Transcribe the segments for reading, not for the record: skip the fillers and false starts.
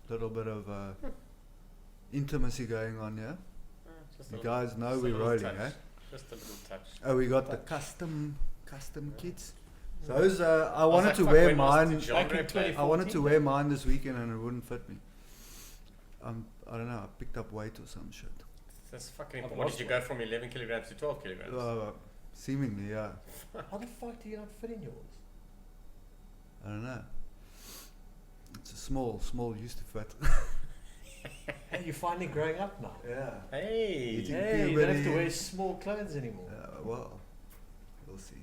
Little bit of intimacy going on here. You guys know we're rolling, eh? Just a little touch. Oh, we got the custom kits. Those I wanted to wear mine. I wanted to wear mine this weekend and it wouldn't fit me. I don't know. I picked up weight or some shit. That's fucking important. What did you go from 11 kilograms to 12 kilograms? Seemingly, yeah. How the fuck do you not fit in yours? I don't know. It's a small used to fit. Hey, you're finally growing up now. Yeah. Hey, you don't have to wear small clothes anymore. Well, we'll see.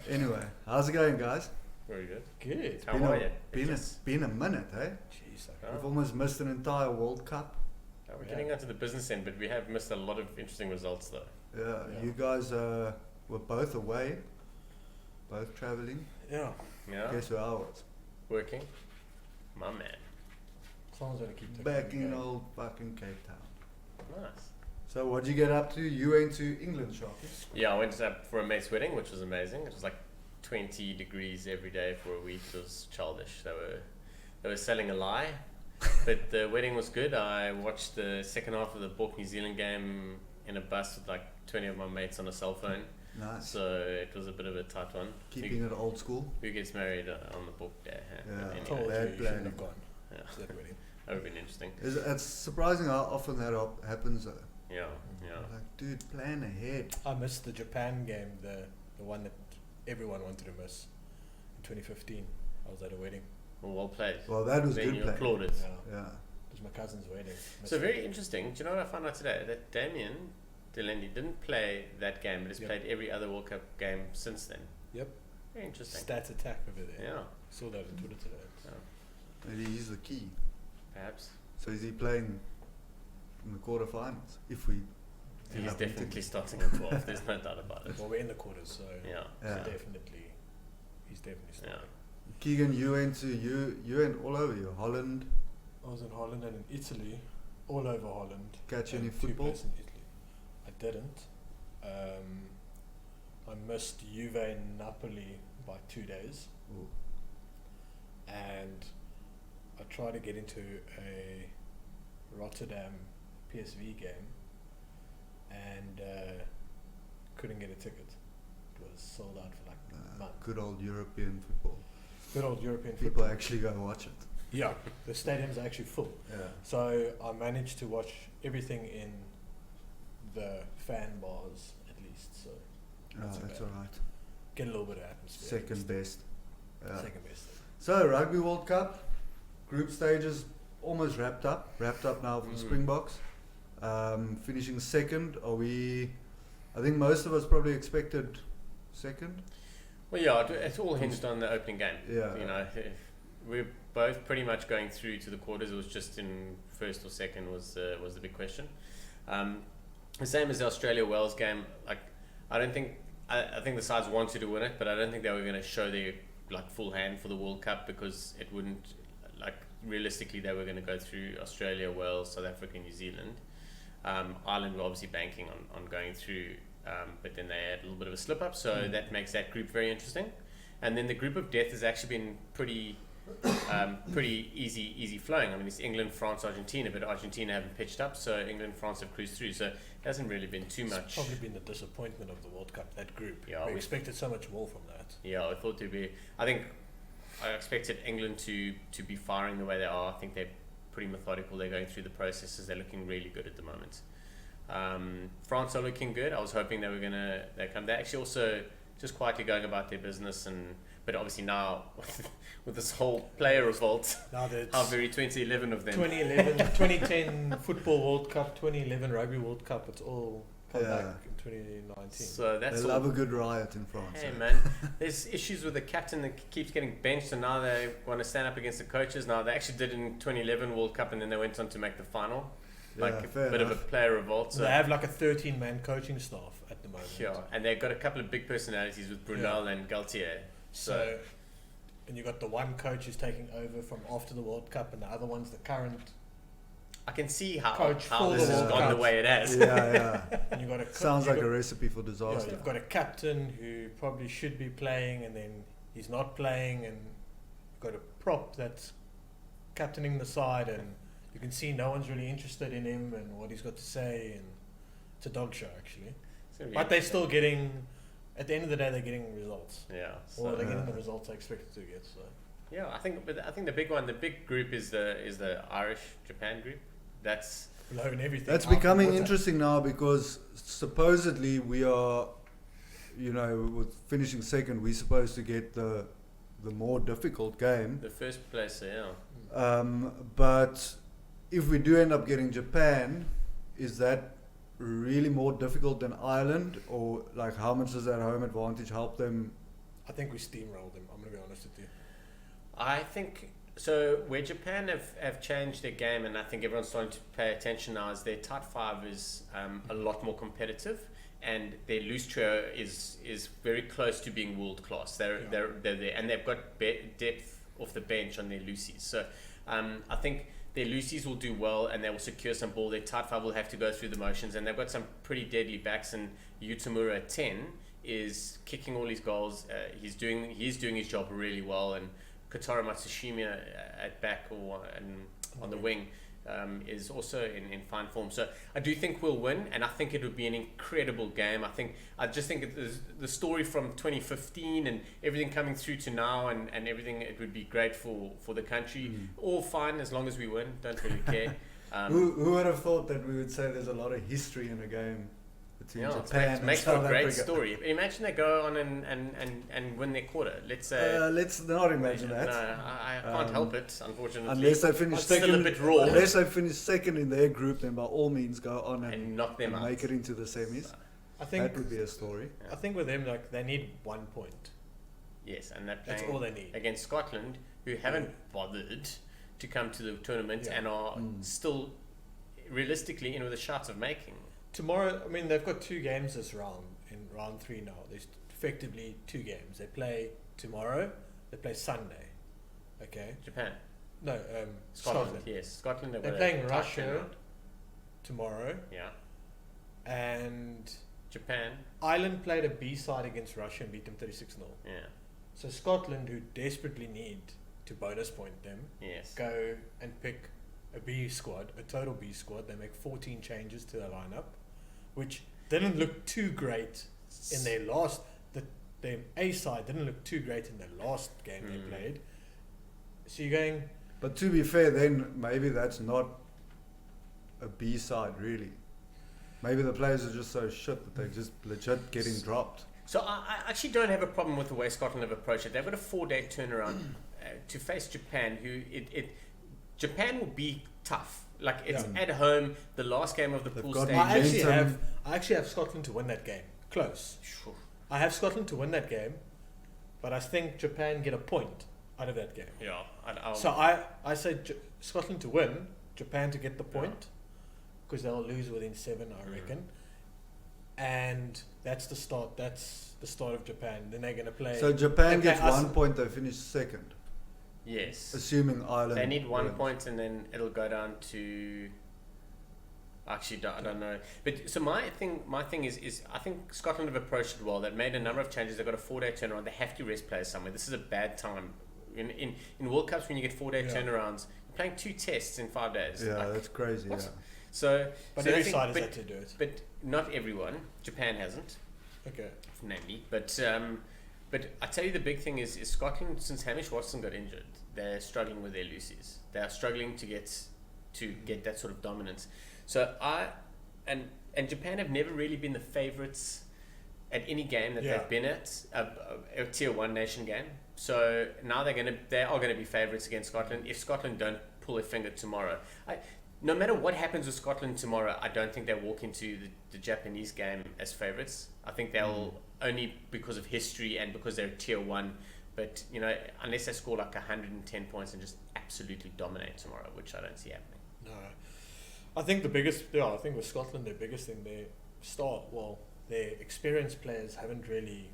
Anyway, how's it going, guys? very good. Good. How are you? Been a minute, eh? Jeez, We've almost missed an entire World Cup. We're getting onto the business end, but we have missed a lot of interesting results, though. Yeah. You guys were both away, both traveling. Yeah. Guess where I was? Working. My man. Someone's gonna keep Back in old fucking Cape Town. Nice. So what'd you get up to? You went to England, Sharky? Yeah, I went up for a mate's wedding, which was amazing. It was like 20 degrees every day for a week. It was childish. They were selling a lie, but the wedding was good. I watched the second half of the Bork New Zealand game in a bus with like 20 of my mates on a cell phone. Nice. So it was a bit of a tight one. Keeping it old school. Who gets married on the Bork day? Yeah. Told Bad you planning. shouldn't have gone Yeah. to that wedding. That would have been interesting. It's surprising how often that happens though. Yeah. Like, dude, plan ahead. I missed the Japan game, the one that everyone wanted to miss in 2015. I was at a wedding. Well played. Well, that was then good you plan. applauded. Yeah. Yeah. It was my cousin's wedding. So very interesting. Do you know what I found out today? That Damien Delaney didn't play that game, but has played every other World Cup game since then. Yep. Very interesting. Stats attack over there. Yeah. Saw that on Twitter today. Maybe he's the key. Perhaps. So is he playing in the quarterfinals? If we He's definitely starting at 12. There's no doubt about it. Well, we're in the quarters, so Yeah. Yeah. he's definitely starting. Keegan, you went all over you. Holland. I was in Holland and in Italy, all over Holland. Catch any and 2 football? places in Italy. I didn't. I missed Juve Napoli by 2 days. Ooh. And I tried to get into a Rotterdam PSV game and couldn't get a ticket. It was sold out for like a month. Good old European football. Good old European People football. actually go watch it. Yeah, the stadiums are actually full. Yeah. So I managed to watch everything in the fan bars at least. So That's okay. alright. Get a little bit of atmosphere. Second best. Yeah. Second best. So Rugby World Cup, group stages almost wrapped up. Wrapped up now for the Springboks. Finishing second. I think most of us probably expected second. Well, yeah, it's all hinged on the opening game. Yeah. You know, we're both pretty much going through to the quarters. It was just in first or second was the big question. The same as the Australia-Wales game. Like, I think the sides wanted to win it, but I don't think they were going to show their like full hand for the World Cup because it wouldn't, like, realistically they were going to go through Australia, Wales, South Africa, New Zealand. Ireland were obviously banking on going through, but then they had a little bit of a slip up, so that makes that group very interesting. And then the group of death has actually been pretty easy flowing. I mean, it's England, France, Argentina, but Argentina haven't pitched up, so England, France have cruised through. So it hasn't really been too much. It's probably been the disappointment of the World Cup, that group. Yeah, we we expected so much more from that. Yeah, I thought there'd be. I expected England to be firing the way they are. I think they're pretty methodical. They're going through the processes. They're looking really good at the moment. France are looking good. I was hoping they were gonna come. They're actually also just quietly going about their business, but obviously now with this whole player revolt, Now that how very 2011 of them. 2011, 2010 Football World Cup, 2011 Rugby World Cup, it's all come Yeah. back in 2019. So that's They all. love a good riot in France. Hey eh? man, there's issues with the captain that keeps getting benched, and now they want to stand up against the coaches. Now they actually did it in 2011 World Cup, and then they went on to make the final. Like Yeah, a fair bit of a enough. player revolt. So They have like a 13-man coaching staff at the moment. yeah, and they've got a couple of big personalities with Brunel and Galtier. So, and you got the one coach who's taking over from after the World Cup, and the other one's the current. I can see how Coach how for this the has World gone the Cup. way it has. Yeah. And you got a Sounds like a a recipe for Yeah, disaster. you've got a captain who probably should be playing and then he's not playing, and you've got a prop that's captaining the side, and you can see no one's really interested in him and what he's got to say, and it's a dog show actually. But they're still getting, at the end of the day, they're getting results. Yeah. Or they're getting the results I expected to get. So. Yeah, I think the big one, the big group is the Irish Japan group. That's blowing everything. That's becoming interesting now because supposedly we are, with finishing second, we're supposed to get the more difficult game. the first place. Yeah. But if we do end up getting Japan, is that really more difficult than Ireland, or like how much does that home advantage help them? I think we steamrolled them. I'm gonna be honest with you. I think so. Where Japan have changed their game, and I think everyone's starting to pay attention now, is their tight five is a lot more competitive, and their loose trio is very close to being world class. They're there, and they've got depth off the bench on their loosies. So I think their loosies will do well, and they will secure some ball. Their tight five will have to go through the motions, and they've got some pretty deadly backs. And Yutamura at 10 is kicking all his goals. He's doing his job really well, and Kotaro Matsushima at back and on the wing is also in fine form. So I do think we'll win, and I think it would be an incredible game. I just think the story from 2015 and everything coming through to now and everything, it would be great for the country. All fine as long as we win. Don't really care. Who would have thought that we would say there's a lot of history in a game between Japan and makes for South a great Africa? story. Imagine they go on and win their quarter. Let's not imagine that. No, I can't help it, unfortunately. Unless they finish It's second, still a bit raw. unless they finish second in their group, then by all means go on and knock them out. make it into the semis. I think That would be a story. I think with them, like, they need 1 point. Yes, and they're That's playing all they need. against Scotland, who haven't bothered to come to the tournament and are still realistically in with a shot of making. Tomorrow, I mean, they've got 2 games this round, in round 3 now. There's effectively 2 games. They play tomorrow, they play Sunday. Okay? Japan. No, Scotland. Yes, Scotland. They're playing Russia tomorrow. Yeah. And Japan. Ireland played a B side against Russia and beat them 36-0. Yeah. So Scotland, who desperately need to bonus point them, Yes. go and pick a B squad, a total B squad. They make 14 changes to their lineup, which didn't look too great in their last. The A side didn't look too great in their last game they played. So you're going. But to be fair, then maybe that's not a B side really. Maybe the players are just so shit that they're just legit getting dropped. So I actually don't have a problem with the way Scotland have approached it. They've got a 4-day turnaround to face Japan, who Japan will be tough. Like, it's at home, the last game of the pool stage. I actually have Scotland to win that game. Close. Sure. I have Scotland to win that game, but I think Japan get a point out of that game. Yeah. So I say Scotland to win, Japan to get the point, because they'll lose within 7, I reckon. And that's the start. That's the start of Japan. Then they're going to play. So Japan gets 1 point, they finish second. Yes. Assuming Ireland. They need 1 wins. point, and then it'll go down to. Actually, I don't know. But so my thing is I think Scotland have approached it well. They've made a number of changes. They've got a 4-day turnaround. They have to rest players somewhere. This is a bad time. In World Cups, when you get 4-day turnarounds, you're playing 2 tests in 5 days. Yeah, that's crazy. what? Yeah. So, but so every I think, side has had to do it. But not everyone. Japan hasn't. Okay. Namely, but I tell you, the big thing is Scotland. Since Hamish Watson got injured, they're struggling with their loosies. They are struggling to get that sort of dominance. So and Japan have never really been the favourites at any game that they've been at, a tier 1 nation game. So now they are gonna be favourites against Scotland if Scotland don't pull a finger tomorrow. No matter what happens with Scotland tomorrow, I don't think they'll walk into the Japanese game as favourites. I think they'll only because of history and because they're tier 1. But unless they score like 110 points and just absolutely dominate tomorrow, which I don't see happening. No, I think I think with Scotland, their biggest thing, their experienced players haven't really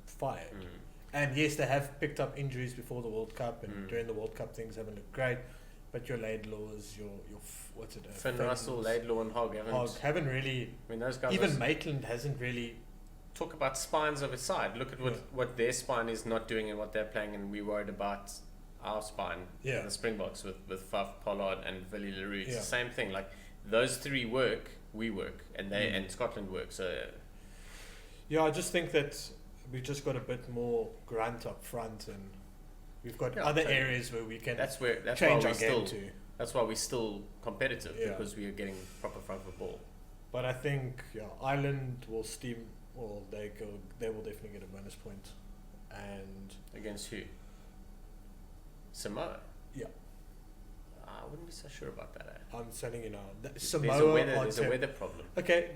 fired. And yes, they have picked up injuries before the World Cup, and during the World Cup things haven't looked great. But your Laidlaws, your what's it? Finn Russell, Laidlaw, and Hogg haven't really. I mean, those guys. Even Maitland hasn't really. Talk about spines of a side. Look at what their spine is not doing and what they're playing, and we worried about our spine, Yeah. the Springboks with Faf, Pollard, and Willie Leroux. It's Yeah. the same thing. Like those three work, we work, and they and Scotland work. So Yeah, I just think that we've just got a bit more grunt up front, and we've got other totally. areas where we can that's why change we're our still game to. that's why we're still competitive Yeah. because we are getting proper front foot ball. But I think Ireland will steam. Well, they will definitely get a bonus point, and Against who? Samoa. Yeah. I wouldn't be so sure about that. I'm telling you now, There's Samoa a weather problem. Okay,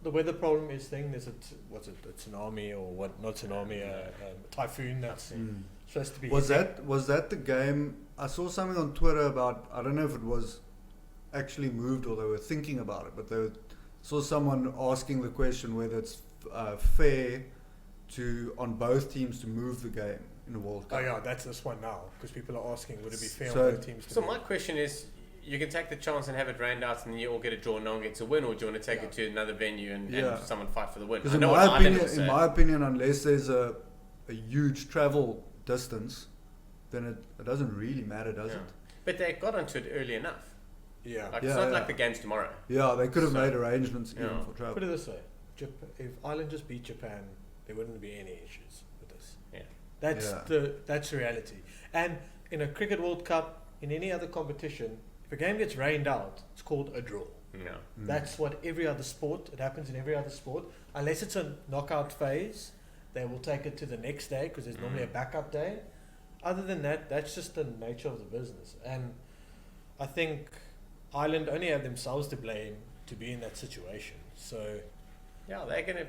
the weather problem is thing. There's a tsunami or what? Not tsunami, typhoon that's supposed to be. Was that the game? I saw something on Twitter about, I don't know if it was actually moved or they were thinking about it, but saw someone asking the question whether it's fair on both teams to move the game in the World Cup. Oh yeah, that's this one now because people are asking, would it be fair So- on both teams? To So move? my question is, you can take the chance and have it rained out, and you all get a draw, no one gets a win, or do you want to take it to another venue and someone fight for the win? Because I know what Ireland will say. in my opinion, unless there's a huge travel distance, then it doesn't really matter, does it? But they got onto it early enough. Yeah. Like Yeah, it's not yeah. like the game's tomorrow. Yeah, they could have So- made arrangements even Yeah. for travel. Put it this way: if Ireland just beat Japan, there wouldn't be any issues with this. Yeah. That's reality. And in a cricket World Cup, in any other competition, if a game gets rained out, it's called a draw. No. That's what every other sport. It happens in every other sport, unless it's a knockout phase. They will take it to the next day because there's normally a backup day. Other than that, that's just the nature of the business. And I think Ireland only have themselves to blame to be in that situation. So, Yeah, they're gonna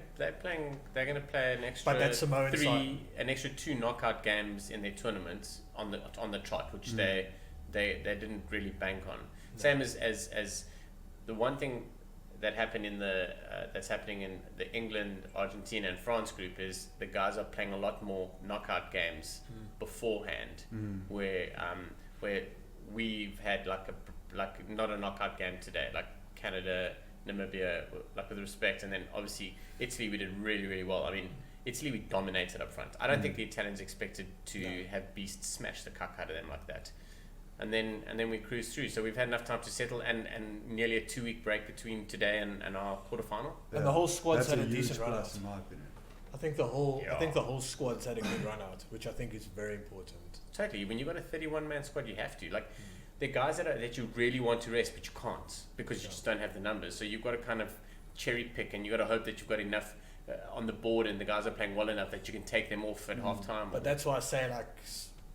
play an extra but that's Samoan side. an extra 2 knockout games in their tournaments on the trot, which they didn't really bank on. Same as the one thing that happened that's happening in the England, Argentina, and France group is the guys are playing a lot more knockout games beforehand, where we've had like not a knockout game today, like Canada, Namibia, like with respect, and then obviously Italy we did really, really well. I mean, Italy we dominated up front. I don't think the Italians expected to have beasts smash the cuck out of them like that. And then we cruised through. So we've had enough time to settle and nearly a 2-week break between today and our quarterfinal. And the whole squad's That's had a huge decent run plus out. in my opinion. I think the whole squad's had a good run out, which I think is very important. Totally. When you've got a 31-man squad, you have to. Like, the guys that you really want to rest, but you can't because you just don't have the numbers. So you've got to kind of cherry pick, and you've got to hope that you've got enough on the board and the guys are playing well enough that you can take them off at half time. But that's why I say, like,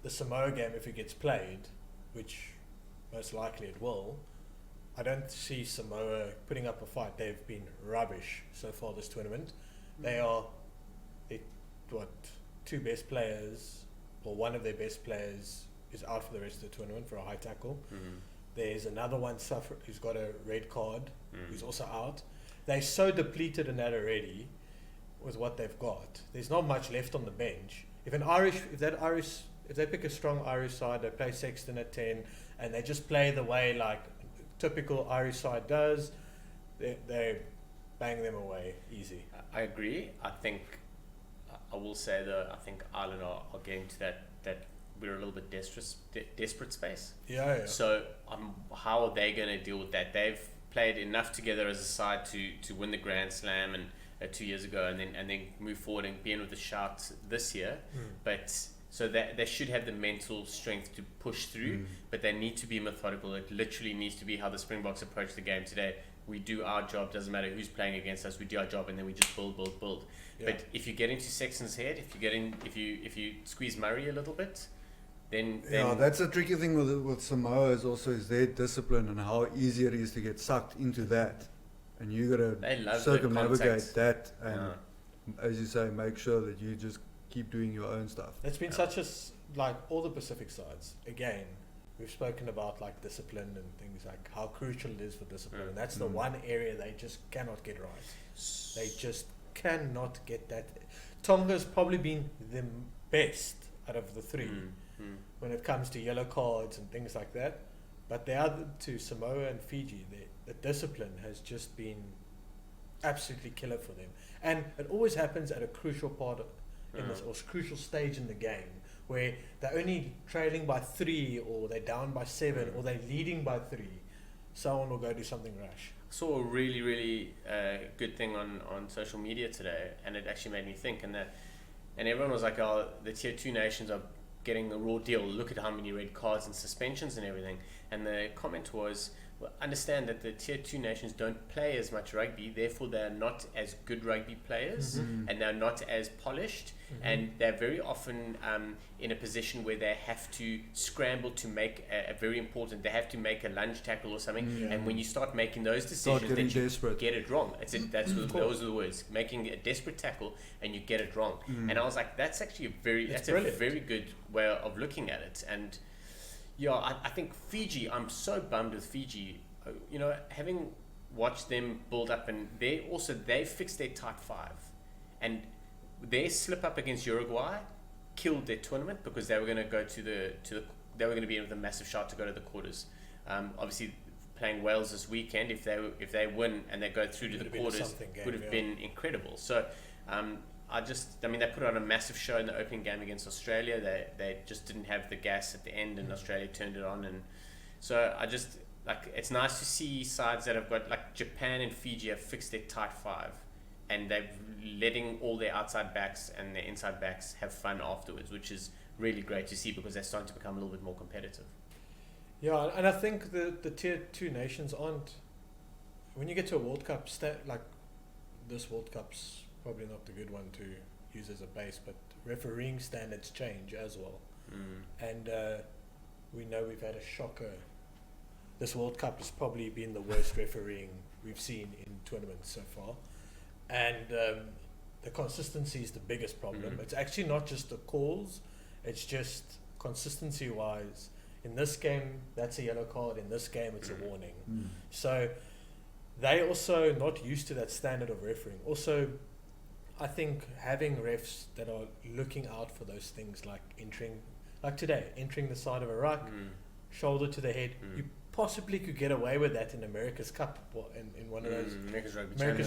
the Samoa game, if it gets played, which most likely it will, I don't see Samoa putting up a fight. They've been rubbish so far this tournament. They two best players, or one of their best players is out for the rest of the tournament for a high tackle. There's another one who's got a red card, who's also out. They're so depleted in that already with what they've got. There's not much left on the bench. If they pick a strong Irish side, they play Sexton at 10, and they just play the way like typical Irish side does, they bang them away easy. I agree. I will say though, I think Ireland are getting to that we're a little bit desperate space. Yeah. So how are they going to deal with that? They've played enough together as a side to win the Grand Slam and 2 years ago, and then move forward and be in with the shout this year. But so that they should have the mental strength to push through, but they need to be methodical. It literally needs to be how the Springboks approach the game today. We do our job, doesn't matter who's playing against us, we do our job, and then we just build. Yeah. But if you get into Sexton's head, if you squeeze Murray a little bit, then That's a tricky thing with Samoa is their discipline and how easy it is to get sucked into that, and you got they to love circumnavigate that, and as you say, make sure that you just keep doing your own stuff. It's been such like all the Pacific sides. Again, we've spoken about like discipline and things like how crucial it is for discipline, and that's the one area they just cannot get right. They just cannot get that. Tonga's probably been the best out of the three when it comes to yellow cards and things like that. But the other two, Samoa and Fiji, the discipline has just been absolutely killer for them. And it always happens at a crucial part in this, or crucial stage in the game, where they're only trailing by 3, or they're down by 7, or they're leading by 3, someone will go do something rash. Saw a really, really good thing on social media today, and it actually made me think. And everyone was like, "Oh, the tier 2 nations are getting a raw deal. Look at how many red cards and suspensions and everything." And the comment was, well, understand that the tier 2 nations don't play as much rugby, therefore they're not as good rugby players, and they're not as polished, and they're very often in a position where they have to scramble to make a very important, they have to make a lunge tackle or something, and when you start making those decisions, then you desperate. get it wrong. Those are the words, making a desperate tackle and you get it wrong. And I was like, that's actually a very good way of looking at it. And yeah, I think Fiji, I'm so bummed with Fiji. You know, having watched them build up, and they fixed their tight 5, and their slip up against Uruguay killed their tournament, because they were going to go they were going to be in with a massive shot to go to the quarters. Obviously, playing Wales this weekend, if they win and they go through to the quarters, would have been incredible. So they put on a massive show in the opening game against Australia. They just didn't have the gas at the end, and Australia turned it on. And so it's nice to see sides that have got, like Japan and Fiji, have fixed their tight 5, and they're letting all their outside backs and their inside backs have fun afterwards, which is really great to see, because they're starting to become a little bit more competitive. Yeah, and I think the tier 2 nations aren't, when you get to a World Cup, like this World Cup's probably not the good one to use as a base, but refereeing standards change as well. And we know we've had a shocker. This World Cup has probably been the worst refereeing we've seen in tournaments so far. And the consistency is the biggest problem. It's actually not just the calls, it's just consistency-wise. In this game, that's a yellow card. In this game, it's a warning. So they're also not used to that standard of refereeing. Also, I think having refs that are looking out for those things, like entering the side of a ruck, shoulder to the head, you possibly could get away with that in America's Cup, in one of those America's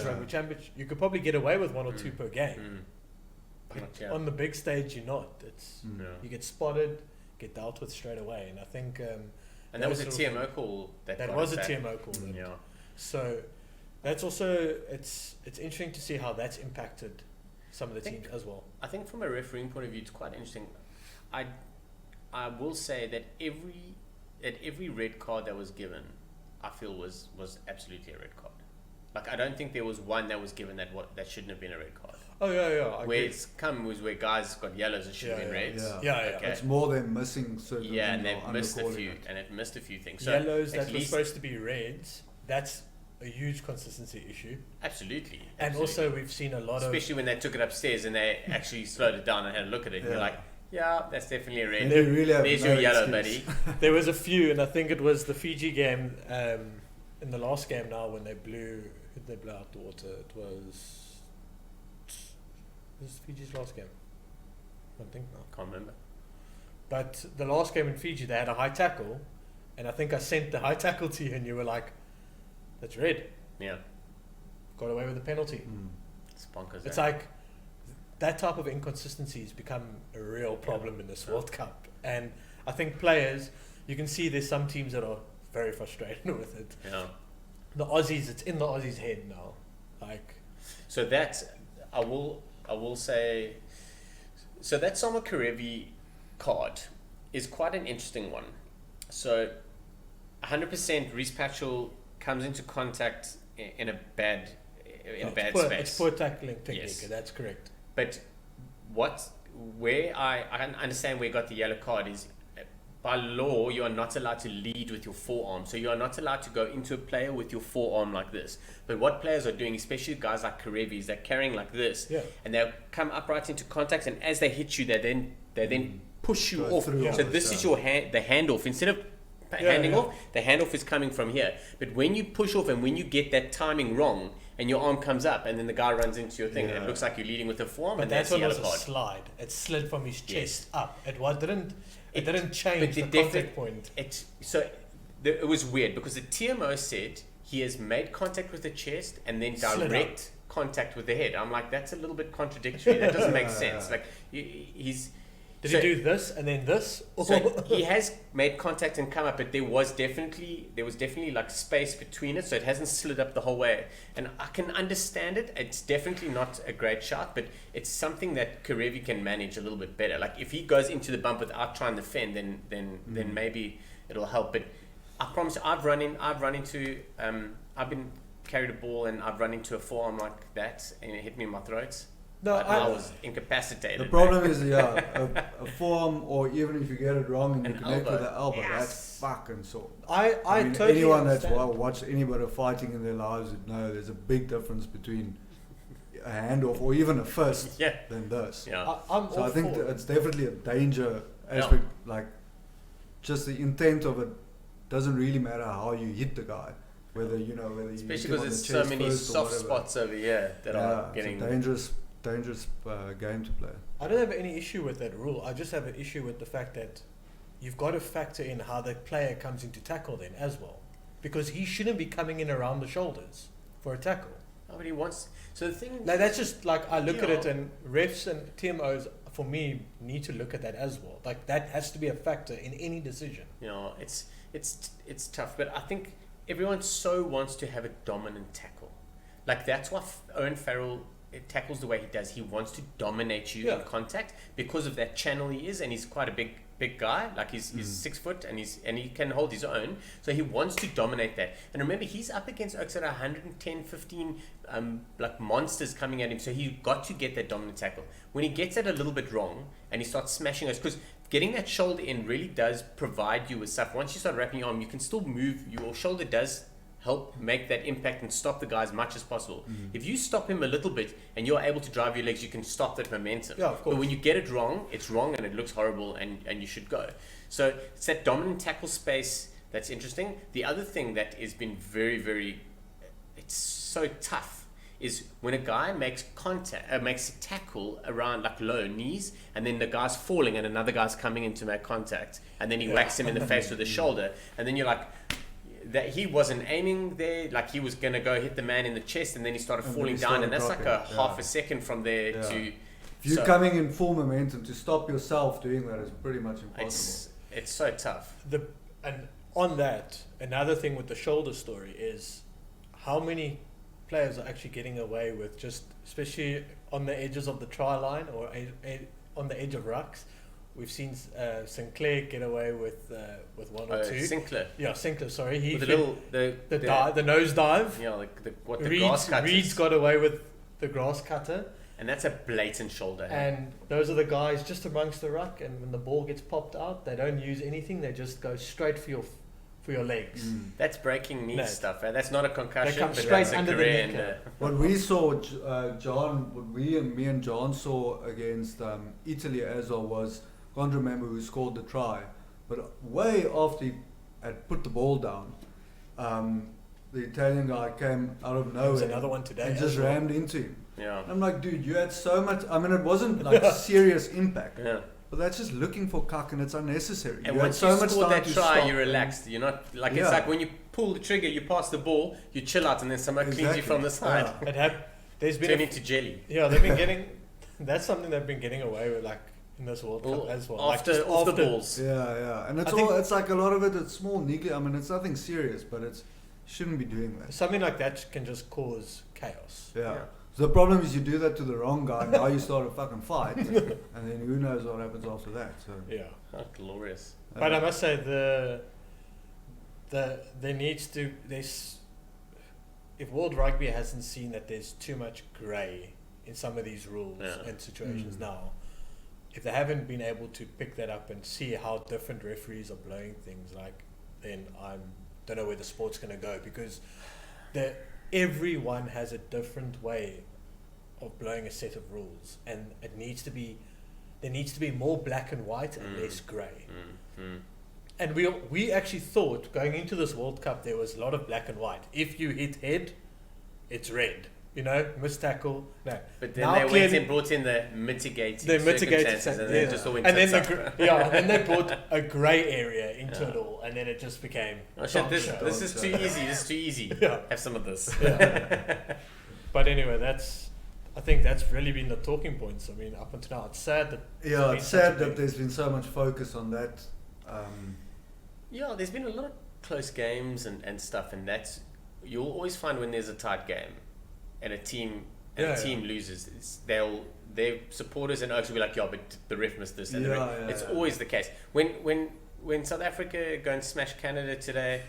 Rugby Championship. You could probably get away with 1 or 2 per game. But on the big stage, you're not. You get spotted, get dealt with straight away. And I think and that was a TMO call. That was a TMO call. So that's also it's interesting to see how that's impacted some of the teams as well. I think from a refereeing point of view, it's quite interesting. I will say that every red card that was given, I feel was absolutely a red card. Like, I don't think there was one that was given that shouldn't have been a red card. Oh yeah. Where it's come was where guys got yellows that should have been reds. Yeah. Okay. It's more than missing certain. Yeah, and they've missed a few, things. So yellows that were supposed to be reds. That's a huge consistency issue. Absolutely. And also, we've seen a lot especially when they took it upstairs and they actually slowed it down and had a look at it. And you're like, yeah, that's definitely a red. They really have There's no your yellow, excuse. buddy. There was a few, and I think it was the Fiji game. In the last game now, when they blew out the water, it was Fiji's last game. I think now. Can't remember. But the last game in Fiji, they had a high tackle, and I think I sent the high tackle to you, and you were like, "That's red." Yeah. Got away with the penalty. It's bonkers. It's like that type of inconsistency has become a real problem in this World Cup, and I think players, you can see there's some teams that are very frustrated with it. Yeah. The Aussies, it's in the Aussies' head now. Like, so that I will say. So that Samuel Karevi card is quite an interesting one. So 100% Reece Patchell comes into contact in a bad space. It's poor tackling technique. Yes. That's correct. But where I understand where he got the yellow card is, by law, you are not allowed to lead with your forearm. So you are not allowed to go into a player with your forearm like this. But what players are doing, especially guys like Karevi, is they're carrying like this. Yeah. And they'll come upright into contact, and as they hit you, they then push you off. So this is your the handoff. Instead of handing off, the handoff is coming from here. But when you push off and when you get that timing wrong, and your arm comes up, and then the guy runs into your thing, and it looks like you're leading with a forearm, But and that's that's the what yellow was a card. slide. It slid from his chest up. It didn't change But the contact point. It was weird because the TMO said he has made contact with the chest and then Slid direct contact with the head. I'm like, that's a little bit contradictory. That doesn't make sense. Like he's Did he do this and then this? So he has made contact and come up, but there was definitely like space between it, so it hasn't slid up the whole way. And I can understand it. It's definitely not a great shot, but it's something that Karevi can manage a little bit better. Like if he goes into the bump without trying to defend, then maybe it'll help. But I promise, I've been carried a ball and I've run into a forearm like that and it hit me in my throat. No, I was incapacitated. The problem is, a forearm, or even if you get it wrong and you connect elbow. with the elbow, Yes. that's fucking sore. I mean, totally anyone that's understand. watched any bit of fighting in their lives would know there's a big difference between a handoff or even a fist than this. Yeah. I'm So all I think for it. it's definitely a danger aspect. Like, just the intent of it doesn't really matter how you hit the guy, whether you hit Especially him on because the there's so chest many first or soft whatever. spots over here that are getting. It's a dangerous game to play. I don't have any issue with that rule. I just have an issue with the fact that you've got to factor in how the player comes into tackle then as well, because he shouldn't be coming in around the shoulders for a tackle. Oh, but he wants. So the thing. Like that's just like I look at it, Yeah. and refs and TMOs for me need to look at that as well. Like that has to be a factor in any decision. It's tough, but I think everyone so wants to have a dominant tackle. Like that's why Owen Farrell tackles the way he does. He wants to dominate you in contact because of that channel he is, and he's quite a big guy. Like he's 6 foot and he can hold his own. So he wants to dominate that. And remember, he's up against Oaks at 110, 15 like monsters coming at him. So he got to get that dominant tackle. When he gets it a little bit wrong and he starts smashing us, because getting that shoulder in really does provide you with stuff. Once you start wrapping your arm, you can still move. Your shoulder does help make that impact and stop the guy as much as possible. If you stop him a little bit and you're able to drive your legs, you can stop that momentum. Yeah, of course. But when you get it wrong, it's wrong and it looks horrible and you should go. So it's that dominant tackle space that's interesting. The other thing that has been very, it's so tough is when a guy makes makes a tackle around like low knees, and then the guy's falling and another guy's coming in to make contact, and then he whacks him in the face with his shoulder, and then you're like, that he wasn't aiming there, like he was going to go hit the man in the chest, and then he started falling down, and that's like a half a second from there to... If you're coming in full momentum, to stop yourself doing that is pretty much impossible. It's so tough. And on that, another thing with the shoulder story is how many players are actually getting away with just, especially on the edges of the try line or on the edge of rucks. We've seen Sinclair get away with one or two. Sinclair. Yeah, Sinclair. Sorry, he with the nose dive. Yeah, like the grass cutter. Reed's got away with the grass cutter, and that's a blatant shoulder. And those are the guys just amongst the ruck. And when the ball gets popped out, they don't use anything. They just go straight for your legs. That's breaking knee stuff. Right? That's not a concussion. They come but straight that's under a the career neck. and, What we saw, me and John saw against Italy as well was, I can't remember who scored the try, but way after he had put the ball down, the Italian guy came out of nowhere. There's another one today. And just rammed into him. Yeah. And I'm like, dude, you had so much. I mean, it wasn't like serious impact. Yeah. But that's just looking for cuck, and it's unnecessary. And you once had so you much score time that to try, stop you're relaxed. You're not like it's Yeah. like when you pull the trigger, you pass the ball, you chill out, and then someone cleans you Exactly. from the side. Yeah. There's been Turn into jelly. yeah, they've been getting. That's something they've been getting away with, like in this World Cup as well. After like off the balls. Yeah, and it's I think- it's like a lot of it. It's small, niggly. I mean, it's nothing serious, but it's shouldn't be doing that. Something like that can just cause chaos. Yeah. Yeah. So the problem is you do that to the wrong guy. Now you start a fucking fight, and then who knows what happens after that. So. Yeah. Oh, glorious. But I must say there needs to if World Rugby hasn't seen that there's too much grey in some of these rules and situations now, if they haven't been able to pick that up and see how different referees are blowing things like, then I don't know where the sport's going to go, because everyone has a different way of blowing a set of rules, and there needs to be more black and white and less grey. And we actually thought going into this World Cup there was a lot of black and white. If you hit head, it's red. You know, missed tackle. No. But then Now they went clearly- and brought in the mitigating They mitigated circumstances, and yeah. then just all went and then tits the up. and they brought a grey area into it all, and then it just became. Oh shit! dog This show. this is too easy. This is too easy. Yeah. Have some of this. But anyway, that's I think that's really been the talking points. I mean, up until now, it's sad that Yeah, it's sad that there's been so much focus on that. Yeah, there's been a lot of close games and stuff, and that's you'll always find when there's a tight game, and a team loses, their supporters and oaks will be like, yeah, but the ref missed this. And it's always the case. When South Africa go and smash Canada today,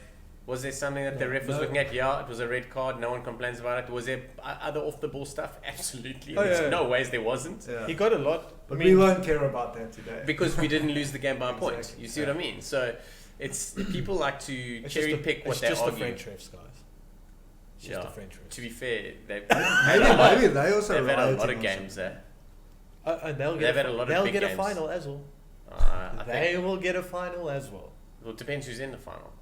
was there something that the ref was looking at? Yeah, it was a red card. No one complains about it. Was there other off the ball stuff? Absolutely. There's no ways there wasn't. Yeah. He got a lot. But we won't care about that today because we didn't lose the game by a point. Exactly. You see what I mean? So it's people like to cherry pick what they argue. It's just the French refs, guys. It's just the French refs. To be fair, they've maybe they also they've had a lot of rioting games there. And they'll They've had a lot of they'll big get games. a final as well. They will get a final as well. Well, it depends who's in the final.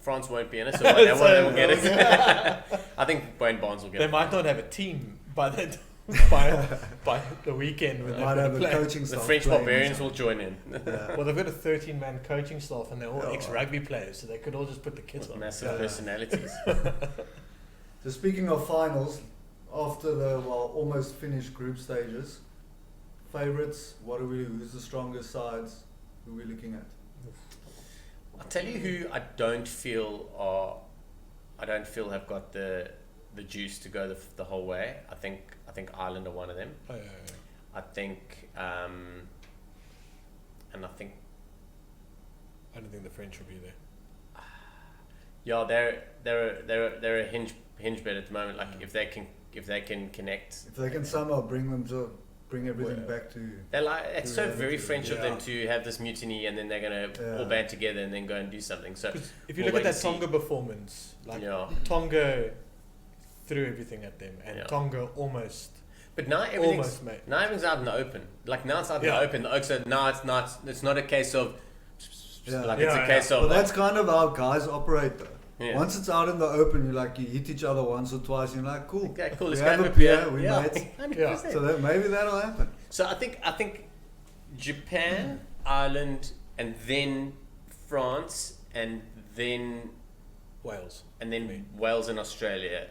France won't be in it, so one of them will get it. I think Wayne Barnes will get it. They might not have a team by the by the weekend when They might have a coaching The staff. French playing barbarians or will join in. Well, they've got a 13-man coaching staff, and they're all ex-rugby players, so they could all just put the kids on. Massive personalities. So speaking of finals, after the almost finished group stages, favourites, who's the strongest sides, who are we looking at? I'll tell you who I don't feel have got the juice to go the whole way. I think Ireland are one of them. Oh, yeah. I think and I think I don't think the French will be there. yeah, they're a hinge bet at the moment. Like if they can connect, If they can somehow bring everything back to. they're like it's so reality. very French of them to have this mutiny and then they're gonna all band together and then go and do something. So if you we'll look at wait that and see. Tonga performance, Tonga threw everything at them, and Tonga almost. But now everything's out in the open. Like now it's out in the open. The Oaks are now it's not a case of it's a case of. But that's kind of how guys operate though. Yeah. Once it's out in the open, you hit each other once or twice, and you're like, cool. Okay, cool. We Let's have go a have beer, we mates. 100%. So maybe that'll happen. So I think Japan, Ireland, and then France, and then Wales, Wales and Australia,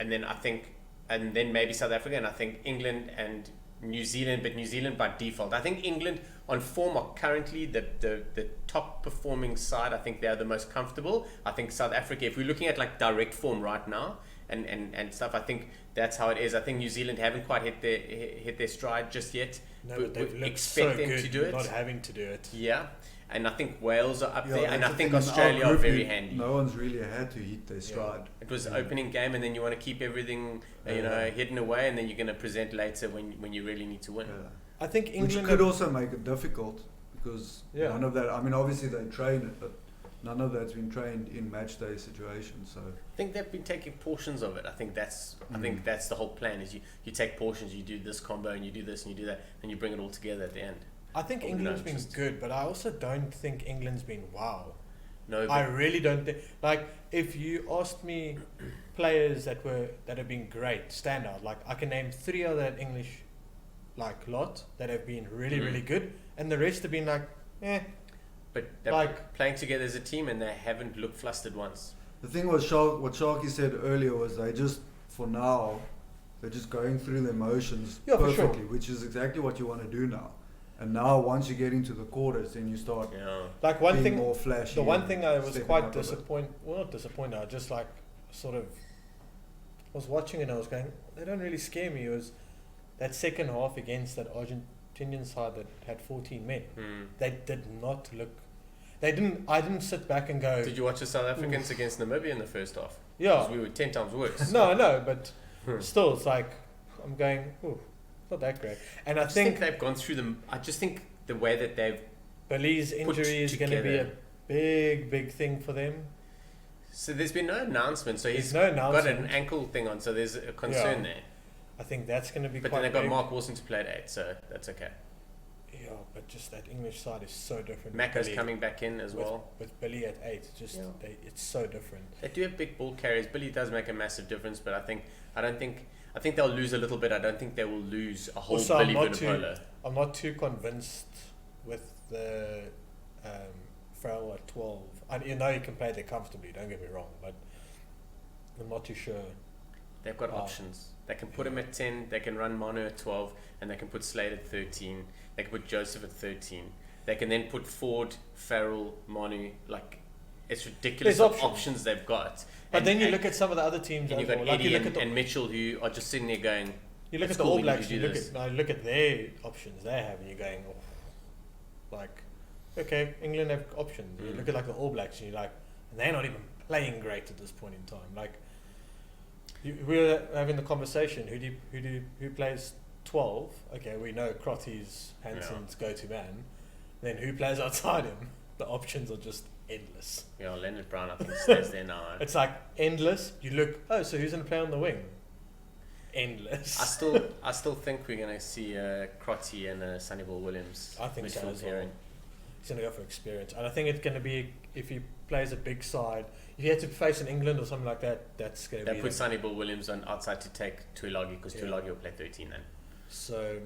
and then maybe South Africa, and I think England and New Zealand, but New Zealand by default. I think England on form are currently the top performing side. I think they're the most comfortable. I think South Africa, if we're looking at like direct form right now and stuff, I think that's how it is. I think New Zealand haven't quite hit their stride just yet. No, but they've looked expect so them good to do it. not having to do it. Yeah. And I think Wales are up there, and I that's the think thing, in our Australia are group, very handy. No one's really had to hit their stride. It was opening game, and then you want to keep everything, hidden away, and then you're going to present later when you really need to win. Yeah. I think England Which could also make it difficult because none of that. I mean, obviously they train it, but none of that's been trained in match day situations. So I think they've been taking portions of it. I think that's the whole plan. Is you take portions, you do this combo, and you do this, and you do that, and you bring it all together at the end. I think England's been good, but I also don't think England's been wow. No, I really don't think. Like, if you asked me players that have been great, standout, like I can name 3 other English lot that have been really, really good, and the rest have been like, But they're playing together as a team, and they haven't looked flustered once. the thing was, what Sharky said earlier was they're just going through their motions perfectly, which is exactly what you want to do now. And now, once you get into the quarters, then you start like one being thing. more flashy. The one thing I was stepping quite up a bit. disappointed. Well, not disappointed. I just I was watching and I was going, they don't really scare me. It was that second half against that Argentinian side that had 14 men. They did not look. They didn't. I didn't sit back and go. Did you watch the South Africans against Namibia in the first half? Yeah. 'Cause we were 10 times worse. No, but still, it's like I'm going. Ooh, not that great. And I just think they've gone through them. I just think the way that they've. Billy's injury is going to be a big thing for them. So there's been no announcement. So he's no got an announcement. ankle thing on. So there's a concern there. I think that's going to be But quite then they've got big. Mark Wilson to play at 8, so that's okay. Yeah, but just that English side is so different. Maka's Billy, coming back in as well. With Billy at 8, it's so different. They do have big ball carriers. Billy does make a massive difference, but I think they'll lose a little bit. I don't think they will lose a whole Also, Billy Vunipola. I'm not too convinced with the Farrell at 12. You know he can play there comfortably, don't get me wrong, but I'm not too sure. They've got options. They can put him at 10. They can run Manu at 12, and they can put Slade at 13. They can put Joseph at 13. They can then put Ford, Farrell, Manu. Like, it's ridiculous There's the options they've got. But then you look at some of the other teams, and you've got Eddie and Mitchell, who are just sitting there going. You look at the All Blacks. You look at their options they have, and you're going, oh, like, okay, England have options. You look at like the All Blacks, and you're like, and they're not even playing great at this point in time. Like, we were having the conversation. Who plays 12? Okay, we know Crotty's Hansen's go-to man. Then who plays outside him? The options are just endless. Yeah, Leonard Brown, I think, stays there now. It's like endless. You look, so who's going to play on the wing? Endless. I still think we're going to see Crotty and Sunnyball Williams. I think so as well. He's going to go for experience. And I think it's going to be, if he plays a big side, if he had to face an England or something like that, that's going to be... They put Sunnyball Williams on outside to take Tuilagi, because Tuilagi will play 13 then. So,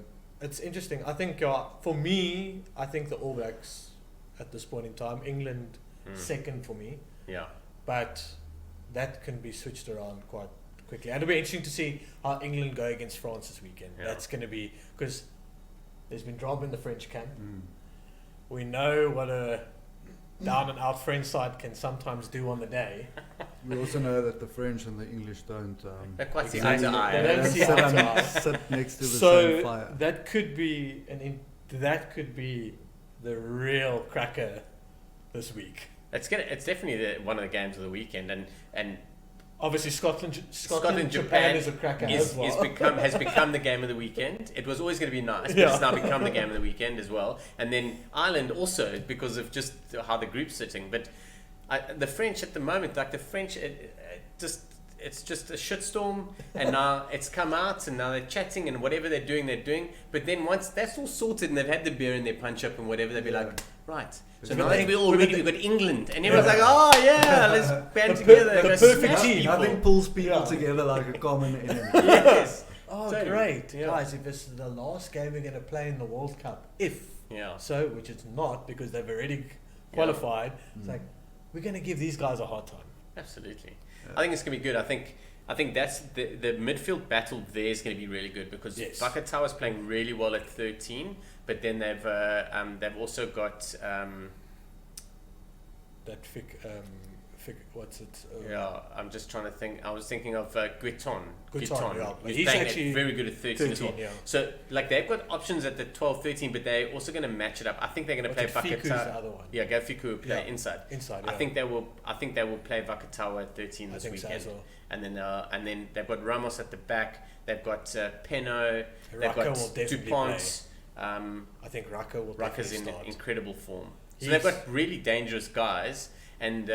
it's interesting. I think, for me, I think the All Blacks, at this point in time, England second for me. Yeah. But that can be switched around quite quickly. And it'll be interesting to see how England go against France this weekend. Yeah. That's going to be... Because there's been drama in the French camp. We know what a down and out French side can sometimes do on the day. We also know that the French and the English don't. They're quite see eye to eye. They don't see eye to eye. Sit next to the So same fire. that could be the real cracker this week. It's definitely one of the games of the weekend, and obviously Scotland Japan is a cracker as well. has become the game of the weekend. It was always going to be nice, but it's now become the game of the weekend as well. And then Ireland also, because of just how the group's sitting. But the French at the moment, like the French, it's just a shitstorm. And now it's come out, and now they're chatting, and whatever they're doing. But then once that's all sorted and they've had the beer and their punch up and whatever, they'll be like, right. So now we're all ready. We've got England, and everyone's like, "Oh yeah, let's band together." The perfect team. Nothing pulls people together like a common enemy. Yes. Oh, totally. Great, guys! If this is the last game we're going to play in the World Cup, which it's not because they've already qualified, it's like we're going to give these guys a hard time. Absolutely, I think it's going to be good. I think that's the midfield battle there is going to be really good because Vakatawa is playing really well at 13, but then they've also got that what's it? I'm just trying to think. I was thinking of Guiton. Yeah. He's actually very good at 13 as well. Yeah. So like they've got options at the 12, 13, but they're also going to match it up. I think they're going to play Vakatawa. the other one. Yeah, Fiku play inside. Inside. I think they will play Vakatawa at 13 this weekend. So as well. And then they've got Ramos at the back. They've got Peno. They've Raka got Dupont. I think Raka will. Raka's in start. incredible form. So they've got really dangerous guys. And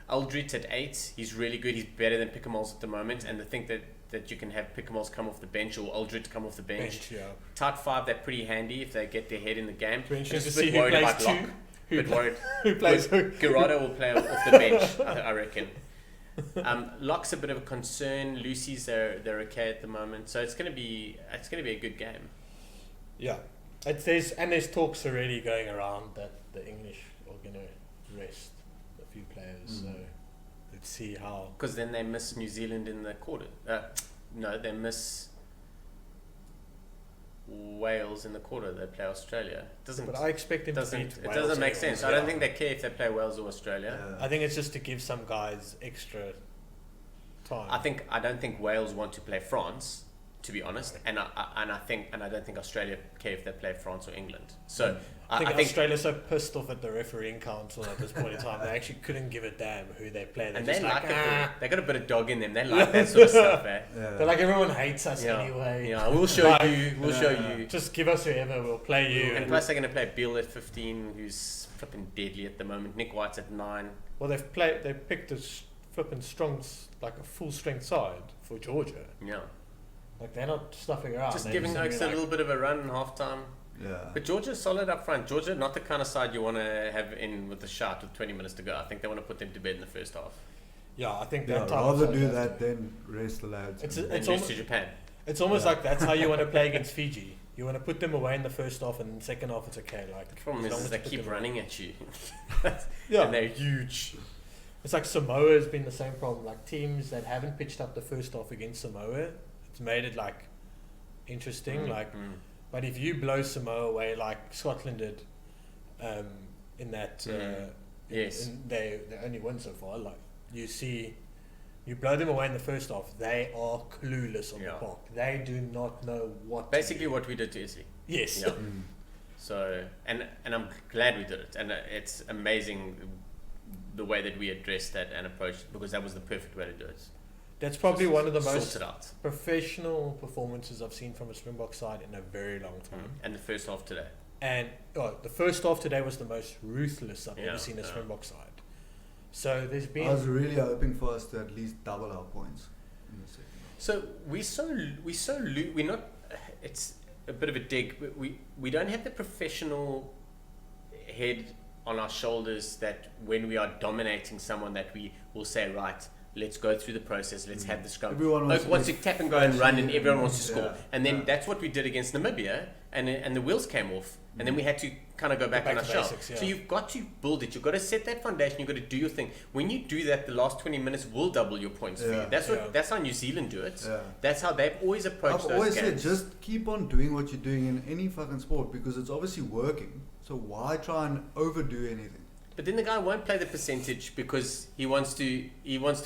Aldrit at 8, he's really good. He's better than Pickamoles at the moment. And I think that you can have Pickamoles come off the bench or Aldrit come off the bench. Tight 5, they're pretty handy if they get their head in the game. I'm just a bit worried about Locke. Who plays who? Gerardo will play off the bench, I reckon. Locke's a bit of a concern. Lucy's they're okay at the moment. So it's gonna be a good game. Yeah. There's talks already going around that the English are gonna rest few players, so let's see how. Because then they miss New Zealand in the quarter. No, they miss Wales in the quarter. They play Australia. But I expect them to beat Wales. It doesn't make sense. I don't think they care if they play Wales or Australia. I think it's just to give some guys extra time. I don't think Wales want to play France, to be honest, and I don't think Australia care if they play France or England. So. I think Australia's so pissed off at the refereeing council at this point in time. They actually couldn't give a damn who they play. They like it. They got a bit of dog in them. They like that sort of stuff. They're like, everyone hates us anyway. Yeah, we'll show you. We'll show you. Just give us whoever. We'll play you. And plus, they're going to play Beale at 15, who's flipping deadly at the moment. Nick White's at 9. Well, they picked a flipping strong, like a full strength side for Georgia. Yeah. Like they're not stuffing around. Just giving Oaks a little bit of a run in half time. Yeah. But Georgia's solid up front. Georgia, not the kind of side you want to have in with a shot with 20 minutes to go. I think they want to put them to bed in the first half. Yeah, I think that rather do that than rest the lads. It's almost to Japan. It's almost like that's how you want to play against Fiji. You want to put them away in the first half, and in the second half it's okay. Like the problem is they keep running at you. Yeah, and they're huge. It's like Samoa has been the same problem. Like teams that haven't pitched up the first half against Samoa, it's made it like interesting. Mm, Like, but if you blow Samoa away like Scotland did, in that, Yes. they only won so far. Like you blow them away in the first half, they are clueless on the park. They do not know what. Basically, to do. what we did to Italy. Yes. Yeah. So, and I'm glad we did it, and it's amazing the way that we addressed that and approached it, because that was the perfect way to do it. That's probably one of the Sort most it out. professional performances I've seen from a Springbok side in a very long time. And the first half today. And the first half today was the most ruthless I've ever seen a Springbok side. So there's been. I was really hoping for us to at least double our points in the second half. So we're not. It's a bit of a dig. But we don't have the professional head on our shoulders that when we are dominating someone that we will say, right, let's go through the process, let's have the scrum. Everyone Wants to tap and go and run, and everyone wants to score. Yeah. And then that's what we did against Namibia, and the wheels came off, and then we had to kind of go back on our to shell. basics, yeah. So you've got to build it. You've got to set that foundation. You've got to do your thing. When you do that, the last 20 minutes will double your points for you. That's how New Zealand do it. Yeah. That's how they've always approached I've those always games. said, just keep on doing what you're doing in any fucking sport, because it's obviously working. So why try and overdo anything? But then the guy won't play the percentage because he wants to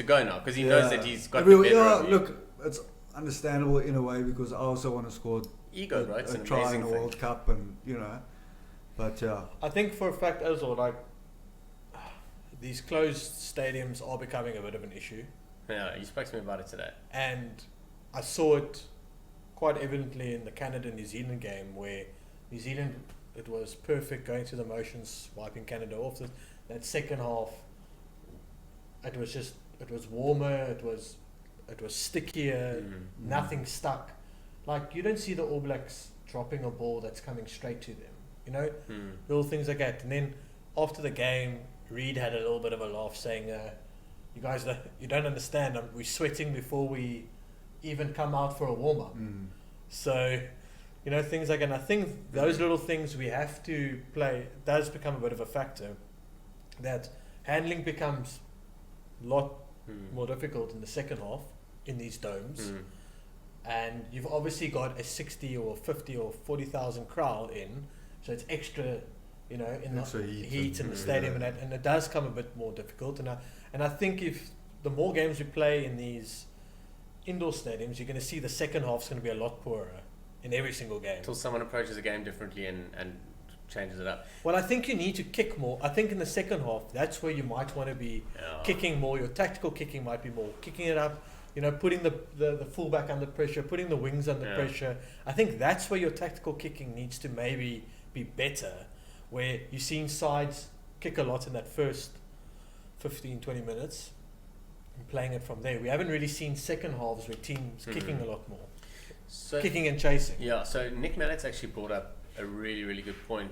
go now, because he knows that he's got Everyone, the better of you. look, it's understandable in a way, because I also want to score Ego, right? It's a an try in amazing the thing. World Cup, and but yeah. I think for a fact as well, like these closed stadiums are becoming a bit of an issue, Yeah, you spoke to me about it today. and I saw it quite evidently in the Canada-New Zealand game, where New Zealand, it was perfect, going through the motions, wiping Canada off. That second half, it was warmer, it was stickier, nothing stuck. Like, you don't see the All Blacks dropping a ball that's coming straight to them, little things like that. And then after the game, Reid had a little bit of a laugh, saying, you guys, you don't understand, we're sweating before we even come out for a warm-up. So, things like, and I think those little things we have to play does become a bit of a factor. That handling becomes a lot more difficult in the second half in these domes. And you've obviously got a 60 or 50 or 40,000 crowd in, so it's extra, in Extra the heat heat in and- the stadium, yeah. and it does come a bit more difficult. And I think if the more games we play in these indoor stadiums, you're going to see the second half's going to be a lot poorer in every single game. Until someone approaches the game differently and changes it up. Well, I think you need to kick more. I think in the second half, that's where you might want to be kicking more. Your tactical kicking might be more kicking it up, putting the fullback under pressure, putting the wings under pressure. I think that's where your tactical kicking needs to maybe be better, where you've seen sides kick a lot in that first 15, 20 minutes and playing it from there. We haven't really seen second halves where teams kicking a lot more. So, Kicking and chasing. Yeah, so Nick Mallett's actually brought up a really, really good point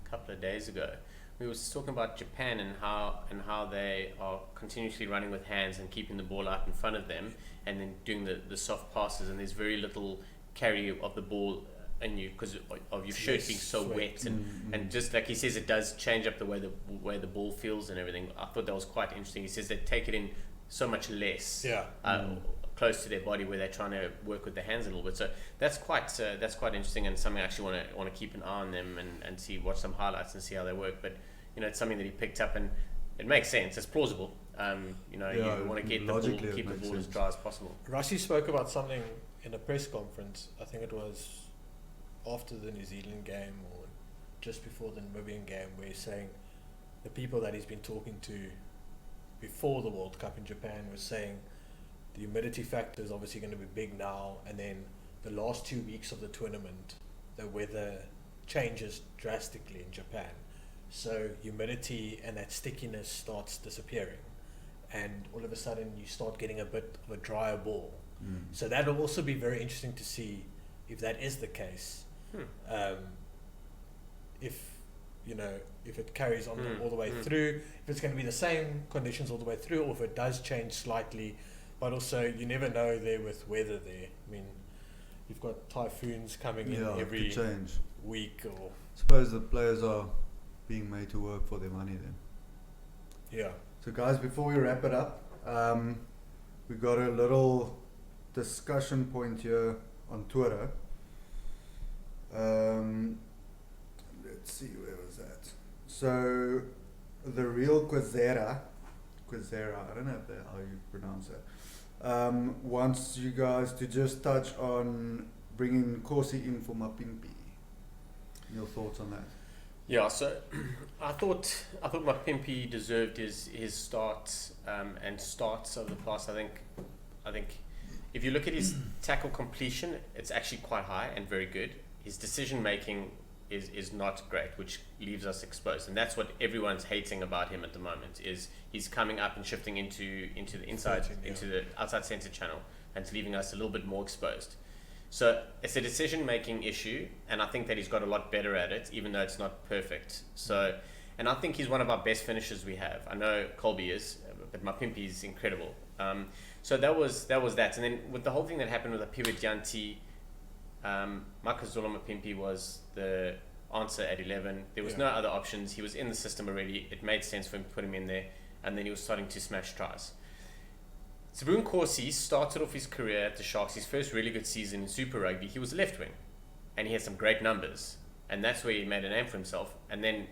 a couple of days ago. We were talking about Japan and how they are continuously running with hands and keeping the ball out in front of them, and then doing the soft passes, and there's very little carry of the ball in you because of your shirt being so wet, and just like he says, it does change up the way the ball feels and everything. I thought that was quite interesting. He says they take it in so much less. Close to their body, where they're trying to work with their hands a little bit. So that's quite interesting, and something I actually want to keep an eye on them and watch some highlights and see how they work. But it's something that he picked up, and it makes sense. It's plausible. You want to keep the ball as dry as possible. Rassi spoke about something in a press conference. I think it was after the New Zealand game or just before the Namibian game, where he's saying the people that he's been talking to before the World Cup in Japan was saying the humidity factor is obviously going to be big now, and then the last 2 weeks of the tournament, the weather changes drastically in Japan. So humidity and that stickiness starts disappearing, and all of a sudden you start getting a bit of a drier ball. So that will also be very interesting to see if that is the case. If it carries on all the way through, if it's going to be the same conditions all the way through, or if it does change slightly. But also, you never know there with weather there. I mean, you've got typhoons coming in every week. Or suppose the players are being made to work for their money then. Yeah. So guys, before we wrap it up, we got a little discussion point here on Twitter. Let's see, where was that? So, the real Quizera, I don't know how you pronounce that, wants you guys to just touch on bringing Corsi in for Mapimpi. Your thoughts on that? Yeah, so I thought Mapimpi deserved his start and starts over the past. I think if you look at his tackle completion, it's actually quite high and very good. His decision making is not great, which leaves us exposed, and that's what everyone's hating about him at the moment. Is he's coming up and shifting into the inside, into the outside center channel, and it's leaving us a little bit more exposed. So it's a decision-making issue, and I think that he's got a lot better at it, even though it's not perfect. So, and I think he's one of our best finishers we have. I know Colby is, but Mapimpi is incredible. So that was that. And then with the whole thing that happened with Apiwe Dianti, Makazula Mapimpi was the answer at 11. There was no other options. He was in the system already. It made sense for him to put him in there, and then he was starting to smash tries. Sabun Corsi started off his career at the Sharks, his first really good season in Super Rugby. He was left wing, and he had some great numbers, and that's where he made a name for himself. And then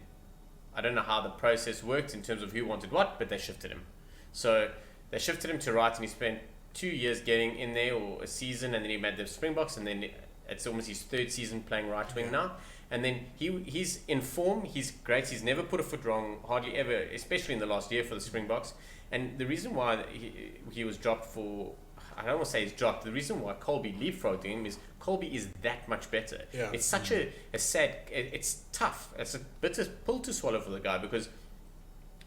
I don't know how the process worked in terms of who wanted what, but they shifted him. So they shifted him to right, and he spent 2 years getting in there, or a season, and then he made the Springboks, and then it's almost his third season playing right wing now. And then he's in form, he's great, he's never put a foot wrong, hardly ever, especially in the last year for the Springboks. And the reason why he was dropped for, I don't want to say he's dropped, the reason why Colby leapfrogged him is Colby is that much better. Yeah. It's such a sad, it's tough, it's a bitter pill to swallow for the guy, because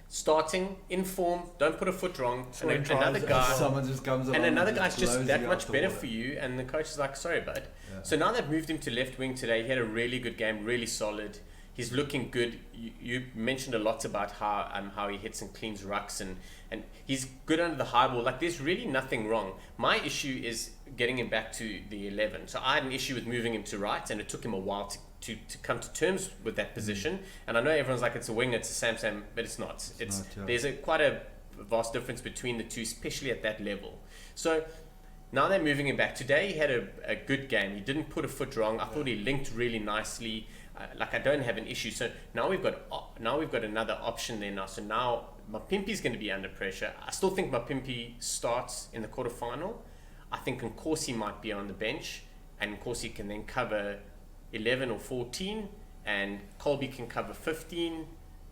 starting in form, don't put a foot wrong, and another guy, someone just comes along and another and guy's just blows that you much out the better water. for you, and the coach is like, sorry bud. Yeah. So now they've moved him to left wing today. He had a really good game, really solid. He's looking good. You mentioned a lot about how he hits and cleans rucks, and he's good under the high ball. Like, there's really nothing wrong. My issue is getting him back to the 11. So I had an issue with moving him to right, and it took him a while to come to terms with that position. And I know everyone's like, it's a wing, it's a Sam, but it's not. It's not, yeah. There's quite a vast difference between the two, especially at that level. So now they're moving him back. Today he had a good game. He didn't put a foot wrong. I thought he linked really nicely. Like, I don't have an issue. So now we've got another option there now. So now Mapimpi's going to be under pressure. I still think Mapimpi starts in the quarterfinal. I think Nkosi might be on the bench, and Nkosi can then cover 11 or 14, and Colby can cover 15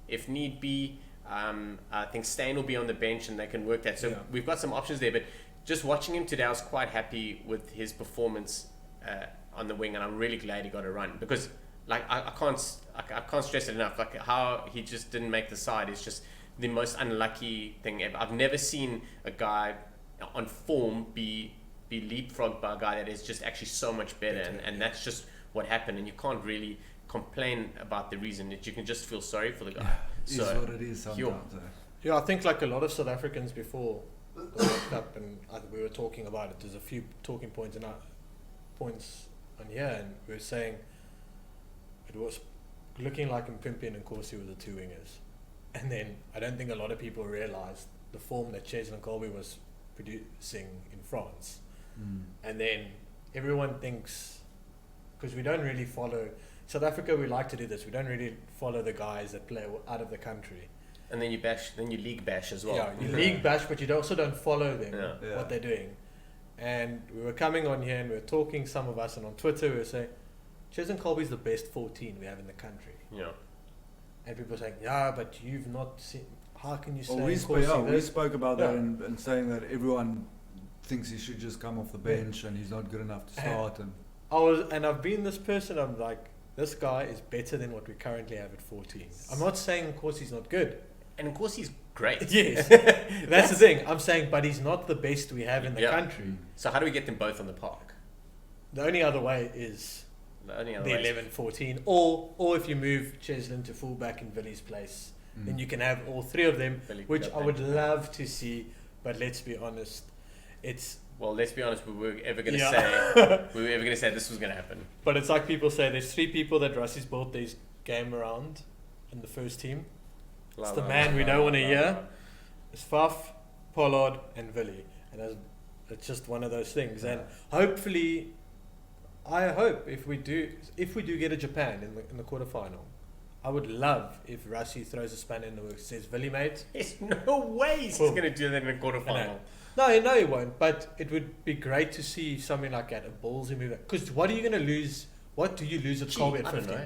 if need be. I think Stain will be on the bench, and they can work that. So we've got some options there. But just watching him today, I was quite happy with his performance on the wing, and I'm really glad he got a run, because like I can't stress it enough. Like, how he just didn't make the side is just the most unlucky thing ever. I've never seen a guy on form be leapfrogged by a guy that is just actually so much better, and that's just what happened. And you can't really complain about the reason. That you can just feel sorry for the guy. So is what it is sometimes. Yeah, I think like a lot of South Africans before the World Cup, and we were talking about it. There's a few talking points on here, and we were saying it was looking like Mpimpi and Nkosi were the two wingers, and then I don't think a lot of people realised the form that Cheslin Colby was producing in France, and then everyone thinks, because we don't really follow South Africa, we like to do this. We don't really follow the guys that play out of the country. And then you league bash as well. Yeah, you league bash, but you also don't follow them, Yeah. what they're doing. And we were coming on here and we were talking, some of us, and on Twitter we were saying, Cheslin Colby's the best 14 we have in the country. Yeah. And people were saying, yeah, but you've not seen, how can you say Well, we Nkosi spoke about that Yeah. and saying that everyone thinks he should just come off the bench and he's not good enough to start. And I've been this person, I'm like, this guy is better than what we currently have at 14. I'm not saying Nkosi's not good. And of course he's great. Yes, that's the thing. I'm saying, but he's not the best we have in the country. So how do we get them both on the park? The only other way is The only other the way is- 11-14, or if you move Cheslin to fullback in Billy's place, then you can have all three of them, Billy which could I have would that. love to see. But let's be honest, it's Well, let's be honest. We were ever going to say this was going to happen. but it's like people say. There's three people that Rusty's built this game around in the first team. It's the man we don't want to hear. It's Faf, Pollard, and Willie. And it's just one of those things. And hopefully, I hope if we do get a Japan in the quarterfinal, I would love if Rassi throws a spanner in the works, says, Willie, mate. There's no ways he's going to do that in a quarterfinal. No, he won't. But it would be great to see something like that, a ballsy move. Because what are you going to lose? What do you lose at Colby at 15?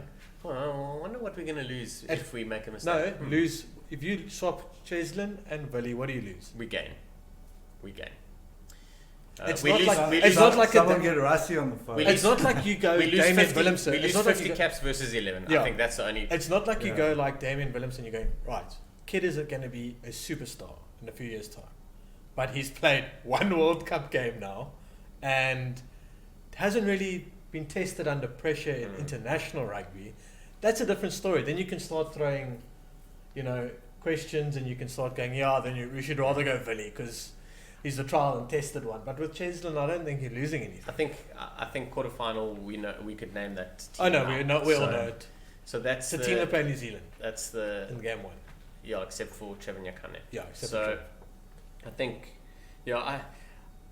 Well, I wonder what we're going to lose if we make a mistake. No, lose. If you swap Cheslin and Willie, what do you lose? We gain. It's we not lose, like we it's lose, not like someone get Rassi on the phone. We it's not like you go we lose Damien 50, Willemson. we It's lose not 50 like you caps versus 11. Yeah. I think that's the only. It's not like you Yeah. go like Damien Willemson. You're going right. Kid is going to be a superstar in a few years' time, but he's played one World Cup game now, and hasn't really been tested under pressure in international rugby. That's a different story. Then you can start throwing, questions, and you can start going, we should rather go Villy because he's the trial and tested one. But with Cheslin, I don't think you're losing anything. I think quarterfinal. We could name that. Team Oh no, we all so, know it. So that's It's a team that play New Zealand. That's the in game one. Yeah, except for Trevor Nyakane. Yeah, except so for Trevor. I think,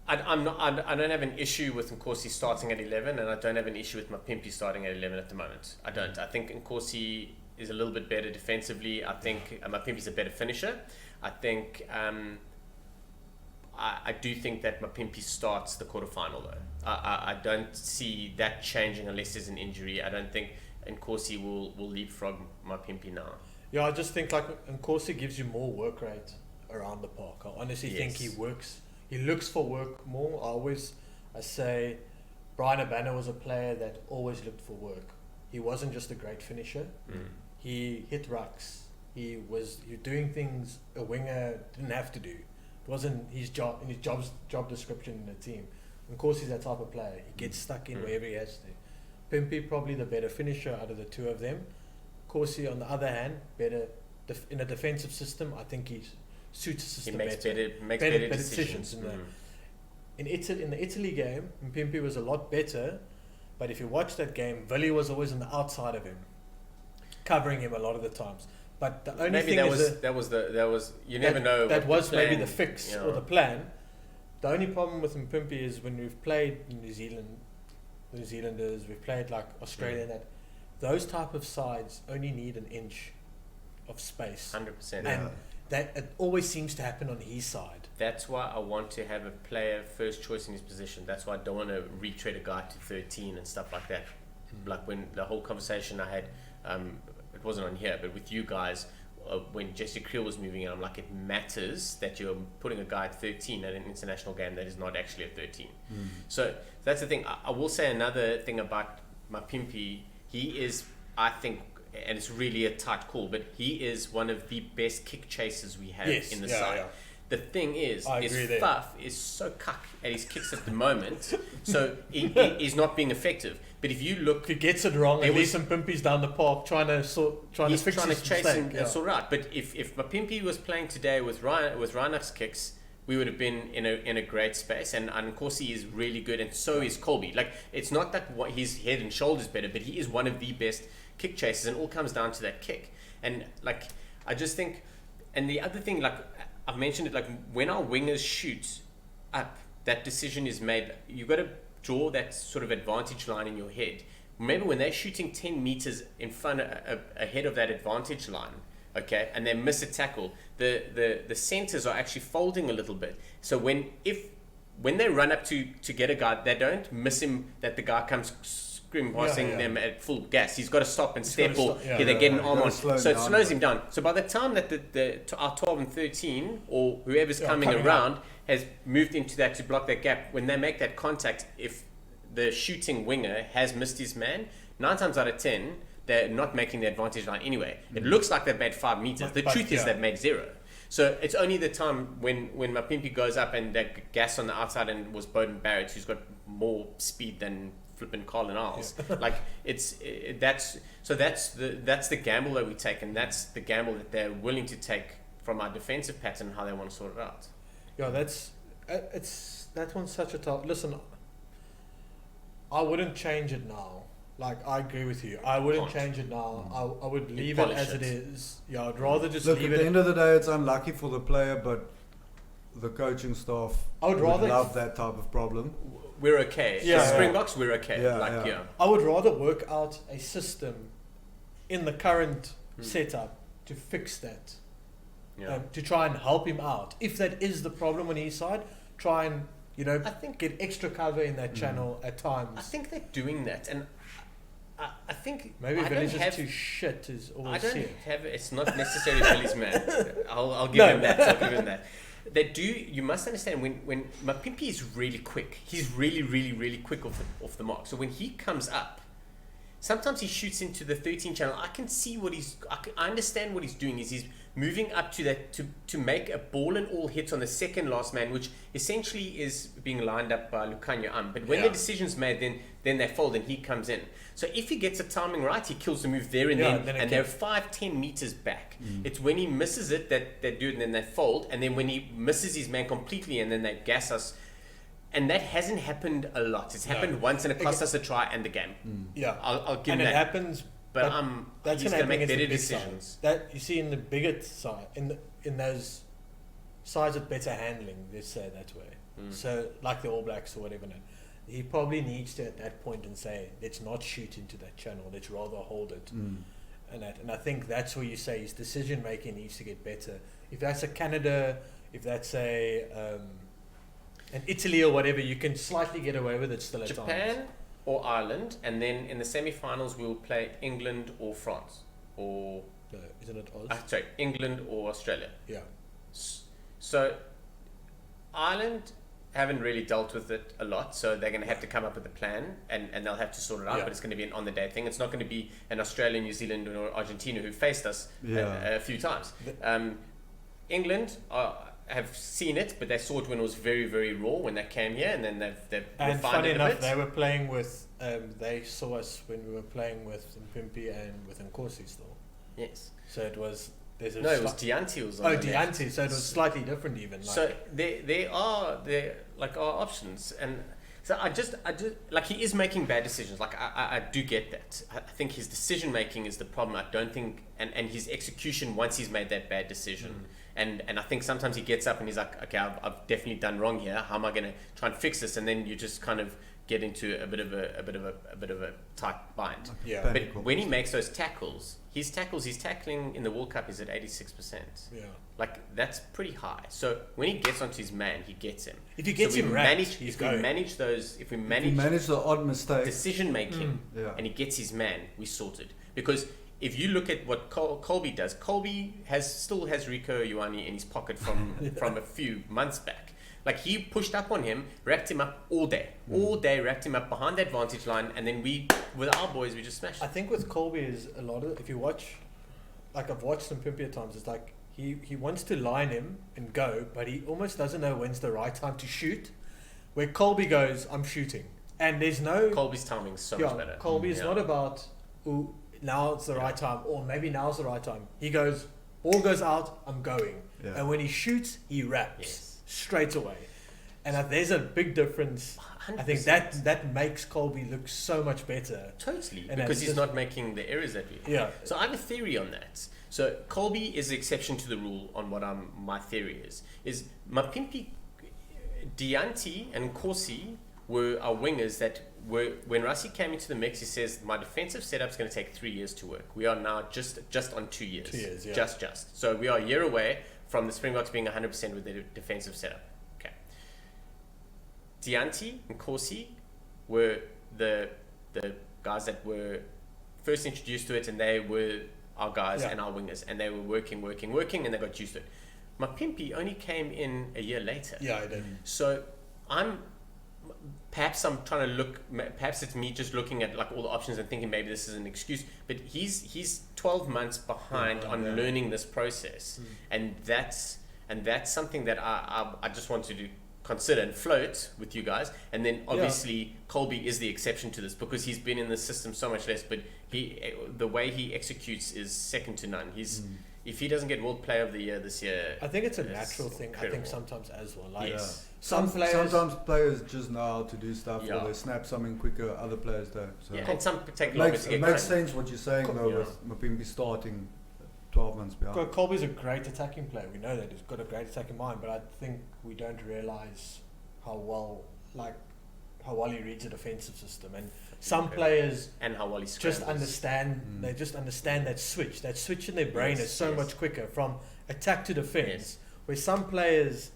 I don't have an issue with Nkosi starting at 11, and I don't have an issue with Mapimpi starting at 11 at the moment. I don't. I think Nkosi is a little bit better defensively. I think Mapimpi's a better finisher. I think I do think that Mapimpi starts the quarterfinal though. I don't see that changing unless there's an injury. I don't think Nkosi will leapfrog Mapimpi now. Yeah, I just think like Nkosi gives you more work rate around the park. I honestly think he looks for work more. I say Brian Abana was a player that always looked for work. He wasn't just a great finisher. He hit rucks. He was doing things a winger didn't have to do. It wasn't his job in his job description in the team. Nkosi's that type of player. He gets stuck in wherever he has to. Pimpy probably the better finisher out of the two of them. Nkosi on the other hand, better in a defensive system. I think he suits the system better. He makes better decisions. In the Italy game, Pimpy was a lot better. But if you watch that game, Villy was always on the outside of him, covering him a lot of the times. But the only thing you never know. That was maybe the fix or the plan. The only problem with Mpimpi is when we've played New Zealanders, we've played like Australia, that those type of sides only need an inch of space. 100%. And that it always seems to happen on his side. That's why I want to have a player first choice in his position. That's why I don't want to retread a guy to 13 and stuff like that. Like when the whole conversation I had, it wasn't on here, but with you guys, when Jesse Creel was moving in, I'm like, it matters that you're putting a guy at 13 at an international game that is not actually at 13. So that's the thing. I will say another thing about Mapimpi. He is, I think, and it's really a tight call, but he is one of the best kick chasers we have in the side. Yeah. The thing is Faf is so cuck at his kicks at the moment, so he's not being effective. But if you look, if he gets it wrong, at least some Pimpies down the park trying to fix his chase mistake, and sort out. But if Mapimpi was playing today with Reinach's kicks, we would have been in a great space. And of course he is really good, and so is Colby. Like, it's not that his head and shoulders better, but he is one of the best kick chasers, and it all comes down to that kick. And like, I just think, and the other thing, like I've mentioned it, like when our wingers shoot up, that decision is made. You've got to draw that sort of advantage line in your head. Remember, when they're shooting 10 meters in front ahead of that advantage line, okay, and they miss a tackle, the centers are actually folding a little bit. So when they run up to get a guy, they don't miss him, that the guy comes passing them at full gas. He's got to stop and step, or they get an arm on. So it slows him down. So by the time that our 12 and 13 or whoever's coming around has moved into that to block that gap, when they make that contact, if the shooting winger has missed his man, 9 times out of 10 they're not making the advantage line anyway. It looks like they've made 5 meters. The truth is they've made 0. So it's only the time when Mapimpi goes up and that gas on the outside, and was Bowden Barrett, who's got more speed than flipping Colin Isles. Like that's the gamble that we take, and that's the gamble that they're willing to take from our defensive pattern and how they want to sort it out. Yeah, that one's such a tough. Listen, I wouldn't change it now. Like, I agree with you. I wouldn't change it now. I would leave it as it is. Yeah, I'd rather just leave it. At the end of the day, it's unlucky for the player, but the coaching staff I would rather love that type of problem. We're okay. Yeah. The Springboks, we're okay. Yeah, yeah. I would rather work out a system in the current setup to fix that. Yeah. To try and help him out. If that is the problem on his side, try and I think get extra cover in that channel at times. I think they're doing that, and I think Maybe I Village don't is have. too shit is all I don't shit. have. It's not necessarily Billy's man. I'll give No. him that. I'll give him that. They do. You must understand when Mapimpi is really quick. He's really, really, really quick off the mark. So when he comes up, sometimes he shoots into the 13 channel. I can see what I understand what he's doing. He's moving up to that to make a ball and all hit on the second last man, which essentially is being lined up by Lukhanyo. But when the decision's made, then they fold and he comes in. So if he gets the timing right, he kills the move there and then and they're 5-10 meters back. It's when he misses it that they do it and then they fold, and then when he misses his man completely and then they gas us. And that hasn't happened a lot. It's happened once and it cost us a try and the game. Yeah, I'll give him and that. it happens. But that's he's going going to to make better big decisions. Sides. That you see in the bigger side, in those sides with better handling, let's say it that way. So like the All Blacks or whatever. He probably needs to at that point and say, let's not shoot into that channel. Let's rather hold it. And I think that's where you say his decision making needs to get better. If that's a Canada, if that's a an Italy or whatever, you can slightly get away with it still at times. Japan or Ireland, and then in the semi-finals we'll play England or France, or No, isn't it Oz? sorry, England or Australia. Yeah. So Ireland haven't really dealt with it a lot, so they're going to have to come up with a plan, and they'll have to sort it out. Yeah. But it's going to be an on-the-day thing. It's not going to be an Australia, New Zealand, or Argentina who faced us a few times. England have seen it, but they saw it when it was very, very raw when they came here, and then they've And refined funny it a enough, bit. they were playing with. They saw us when we were playing with Mpimpi and with Nkosi still. Yes. So it was. There's a No, it was Dianti was on Oh, the left. Dianti. So it was slightly different even. Like, So there are options, and so I just like he is making bad decisions. Like I do get that. I think his decision making is the problem. I don't think and his execution once he's made that bad decision. And I think sometimes he gets up and he's like, okay, I've definitely done wrong here. How am I going to try and fix this? And then you just kind of get into a bit of a tight bind. Yeah. But when he makes those tackles, he's tackling in the World Cup is at 86%. Yeah. Like that's pretty high. So when he gets onto his man, he gets him. If he gets him right, he's going. If we manage the odd mistake, decision making, and he gets his man, we sorted. Because if you look at what Colby does, Colby still has Rico Ioane in his pocket from a few months back. Like he pushed up on him, wrapped him up all day, wrapped him up behind that vantage line, and then with our boys, we just smashed I it. think with Colby is a lot of, if you watch, like I've watched some Mpimpi at times, it's like he wants to line him and go, but he almost doesn't know when's the right time to shoot. Where Colby goes, I'm shooting, and there's no Colby's timing's so much better. Colby is not about now it's the right time, or maybe now's the right time. He goes, ball goes out, I'm going, and when he shoots, he wraps straight away. And there's a big difference. 100%. I think that makes Colby look so much better. Totally, And because he's not making the errors that we. Yeah. So I have a theory on that. So Colby is the exception to the rule on what my theory is Mapimpi, Dianti and Nkosi were our wingers that were, when Rassi came into the mix, he says, my defensive setup's going to take 3 years to work. We are now just on 2 years. 2 years, yeah. Just. So we are a year away from the Springboks being 100% with their defensive setup. Okay. Dianti and Nkosi were the guys that were first introduced to it, and they were our guys and our wingers, and they were working, and they got used to it. Mapimpi only came in a year later. Yeah, I did. So perhaps I'm trying to look, perhaps it's me just looking at like all the options and thinking maybe this is an excuse, but he's 12 months behind on learning this process, and that's something that I just wanted to consider and float with you guys. And then obviously Colby is the exception to this because he's been in the system so much less, but the way he executes is second to none. If he doesn't get World Player of the Year this year, I think it's a natural thing. incredible. I think sometimes as well. Like sometimes players just know how to do stuff, Yeah. or they snap something quicker. Other players don't. So and some take it longer makes, to get it makes going. sense what you're saying though with Mapimpi starting 12 months behind. Colby's a great attacking player. We know that he's got a great attacking mind, but I think we don't realise how well he reads a defensive system. And some players and how well he just understand. They just understand that switch. That switch in their brain is so much quicker from attack to defense. Yes. Where some players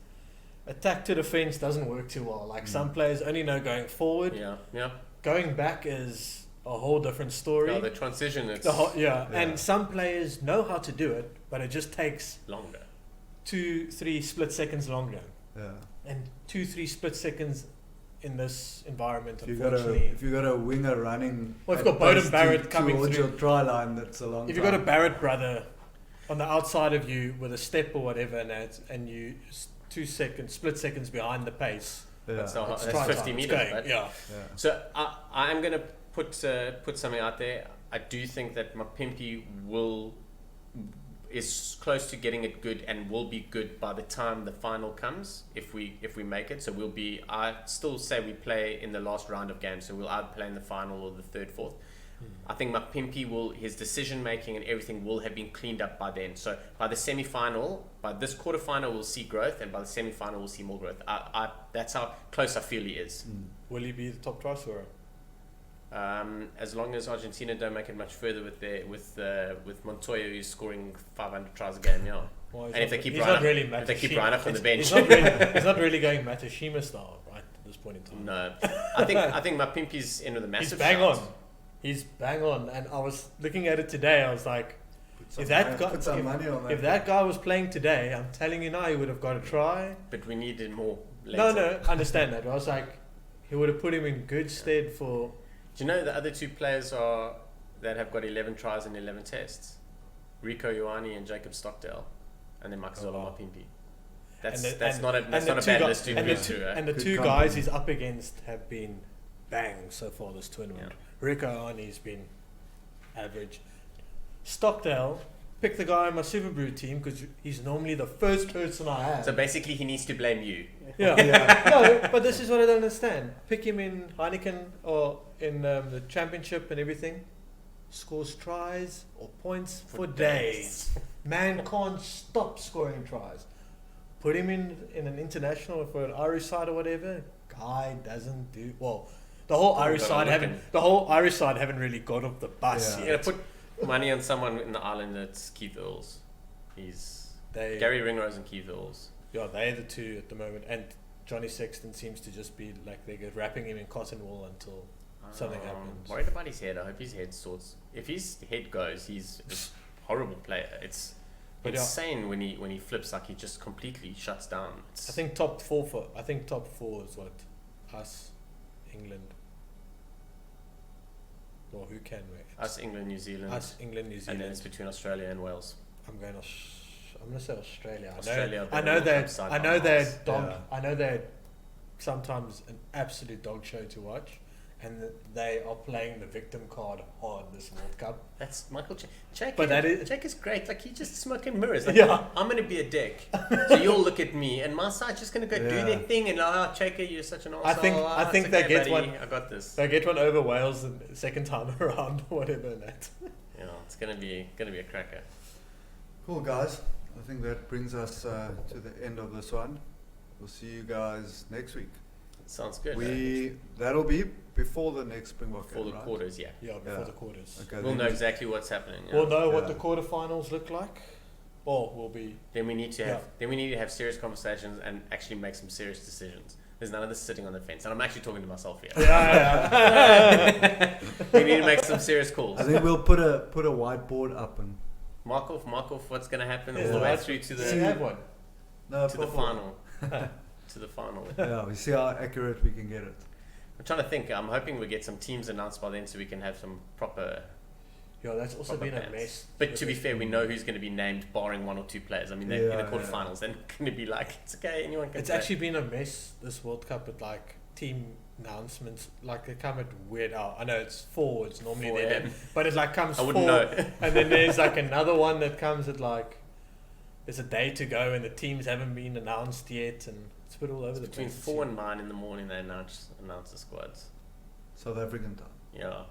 attack to defense doesn't work too well. Like some players only know going forward. Yeah. Going back is a whole different story. Yeah, the transition. It's and some players know how to do it, but it just takes longer. 2-3 split seconds longer. Yeah. And 2-3 split seconds in this environment, If you unfortunately. got a winger running, Well, if you've got Bowden Barrett coming towards through, your try line, that's a long. if you've got a Barrett brother on the outside of you with a step or whatever, and you 2 seconds, split seconds behind the pace. That's 50 time. meters, Going, right? Yeah. So I am going to put something out there. I do think that Mapimpi is close to getting it good and will be good by the time the final comes if we make it. So I still say we play in the last round of games, so we'll either play in the final or the third, fourth. I think Mapimpi his decision making and everything will have been cleaned up by then. So by the semi-final, by this quarter-final, we'll see growth, and by the semi-final, we'll see more growth. That's how close I feel he is. Will he be the top try scorer? As long as Argentina don't make it much further with Montoya, who's scoring 500 tries a game, yeah. Well, And if they keep Reinach on the bench, he's not really going Matashima style, right? At this point in time. no. I think Mapimpi's in with a massive. He's bang shot. on. He's bang on, and I was looking at it today. I was like, if that guy was playing today, I'm telling you now, he would have got a try. But we needed more. No, I understand that. But I was like, he would have put him in good stead for. Do you know the other two players that have got 11 tries in 11 tests? Rico Ioane and Jacob Stockdale, and then Makazole Mapimpi. That's not a bad list to read through. And the two guys he's up against have been bang so far this tournament. Yeah. Rico Ioane's been average. Stockdale, pick the guy on my Super Brew team because he's normally the first person I have. So basically, he needs to blame you. Yeah. No, but this is what I don't understand. Pick him in Heineken or in the championship and everything. Scores tries or points for days. Man can't stop scoring tries. Put him in an international for an Irish side or whatever. Guy doesn't do well. The whole Irish side haven't really got off the bus You yet. gotta put money on someone in the island that's Keith Earls. Gary Ringrose and Keith Earls. Yeah, they're the two at the moment. And Johnny Sexton seems to just be like they're wrapping him in cotton wool until something happens. Worried about his head. I hope his head sorts. If his head goes, he's a horrible player. It's insane when he flips, like he just completely shuts down. I think top four is what us, England. Well, who can we? Us, England, New Zealand. And then it's between Australia and Wales. I'm going to say Australia. I know they're sometimes an absolute dog show to watch, and they are playing the victim card hard this World Cup. That's Michael Jake. But Jake is great. Like, he just smoking mirrors. Like, Yeah. I'm going to be a dick. So you'll look at me, and my side's just going to go do their thing. And Chaka, you're such an arsehole. I think it's okay, they get buddy. one. I got this. They get one over Wales the second time around, or whatever. And that. Yeah, it's going to be a cracker. Cool, guys. I think that brings us to the end of this one. We'll see you guys next week. Sounds good. That'll be before the next Springbok Before game, the right? quarters, yeah. Yeah, before the quarters. Okay, We'll know exactly what's happening. Yeah. We'll know what the quarterfinals look like, or we'll be. Then we need to have serious conversations and actually make some serious decisions. There's none of this sitting on the fence, and I'm actually talking to myself here. Yeah. We need to make some serious calls. I think we'll put a whiteboard up and Mark off what's going to happen all Yeah. the way through to Do you have one? the final. To the final. Yeah, we see how accurate we can get it. I'm trying to think. I'm hoping we get some teams announced by then so we can have some proper. Yeah, that's also proper been a plans. mess. But to be fair, we know who's going to be named, barring one or two players. I mean, they're in the quarterfinals. They're going to be like, it's okay, anyone can. It's play. actually been a mess this World Cup with like team announcements. Like they come at weird hour. I know it's 4. It's normally 4 there, a.m. but it like comes. I 4, wouldn't know. And then there's like another one that comes at like. There's a day to go and the teams haven't been announced yet, and it's a bit all over the Between place. 4 and 9 in the morning, they announce the squads. South African time. Yeah.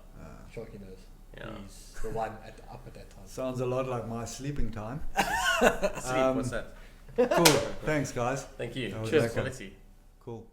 Shocky knows. Yeah. He's the one up at that time. Sounds a lot like my sleeping time. Sleep, what's that? Cool. Thanks, guys. Thank you. That was Cheers, lekker. quality. Cool.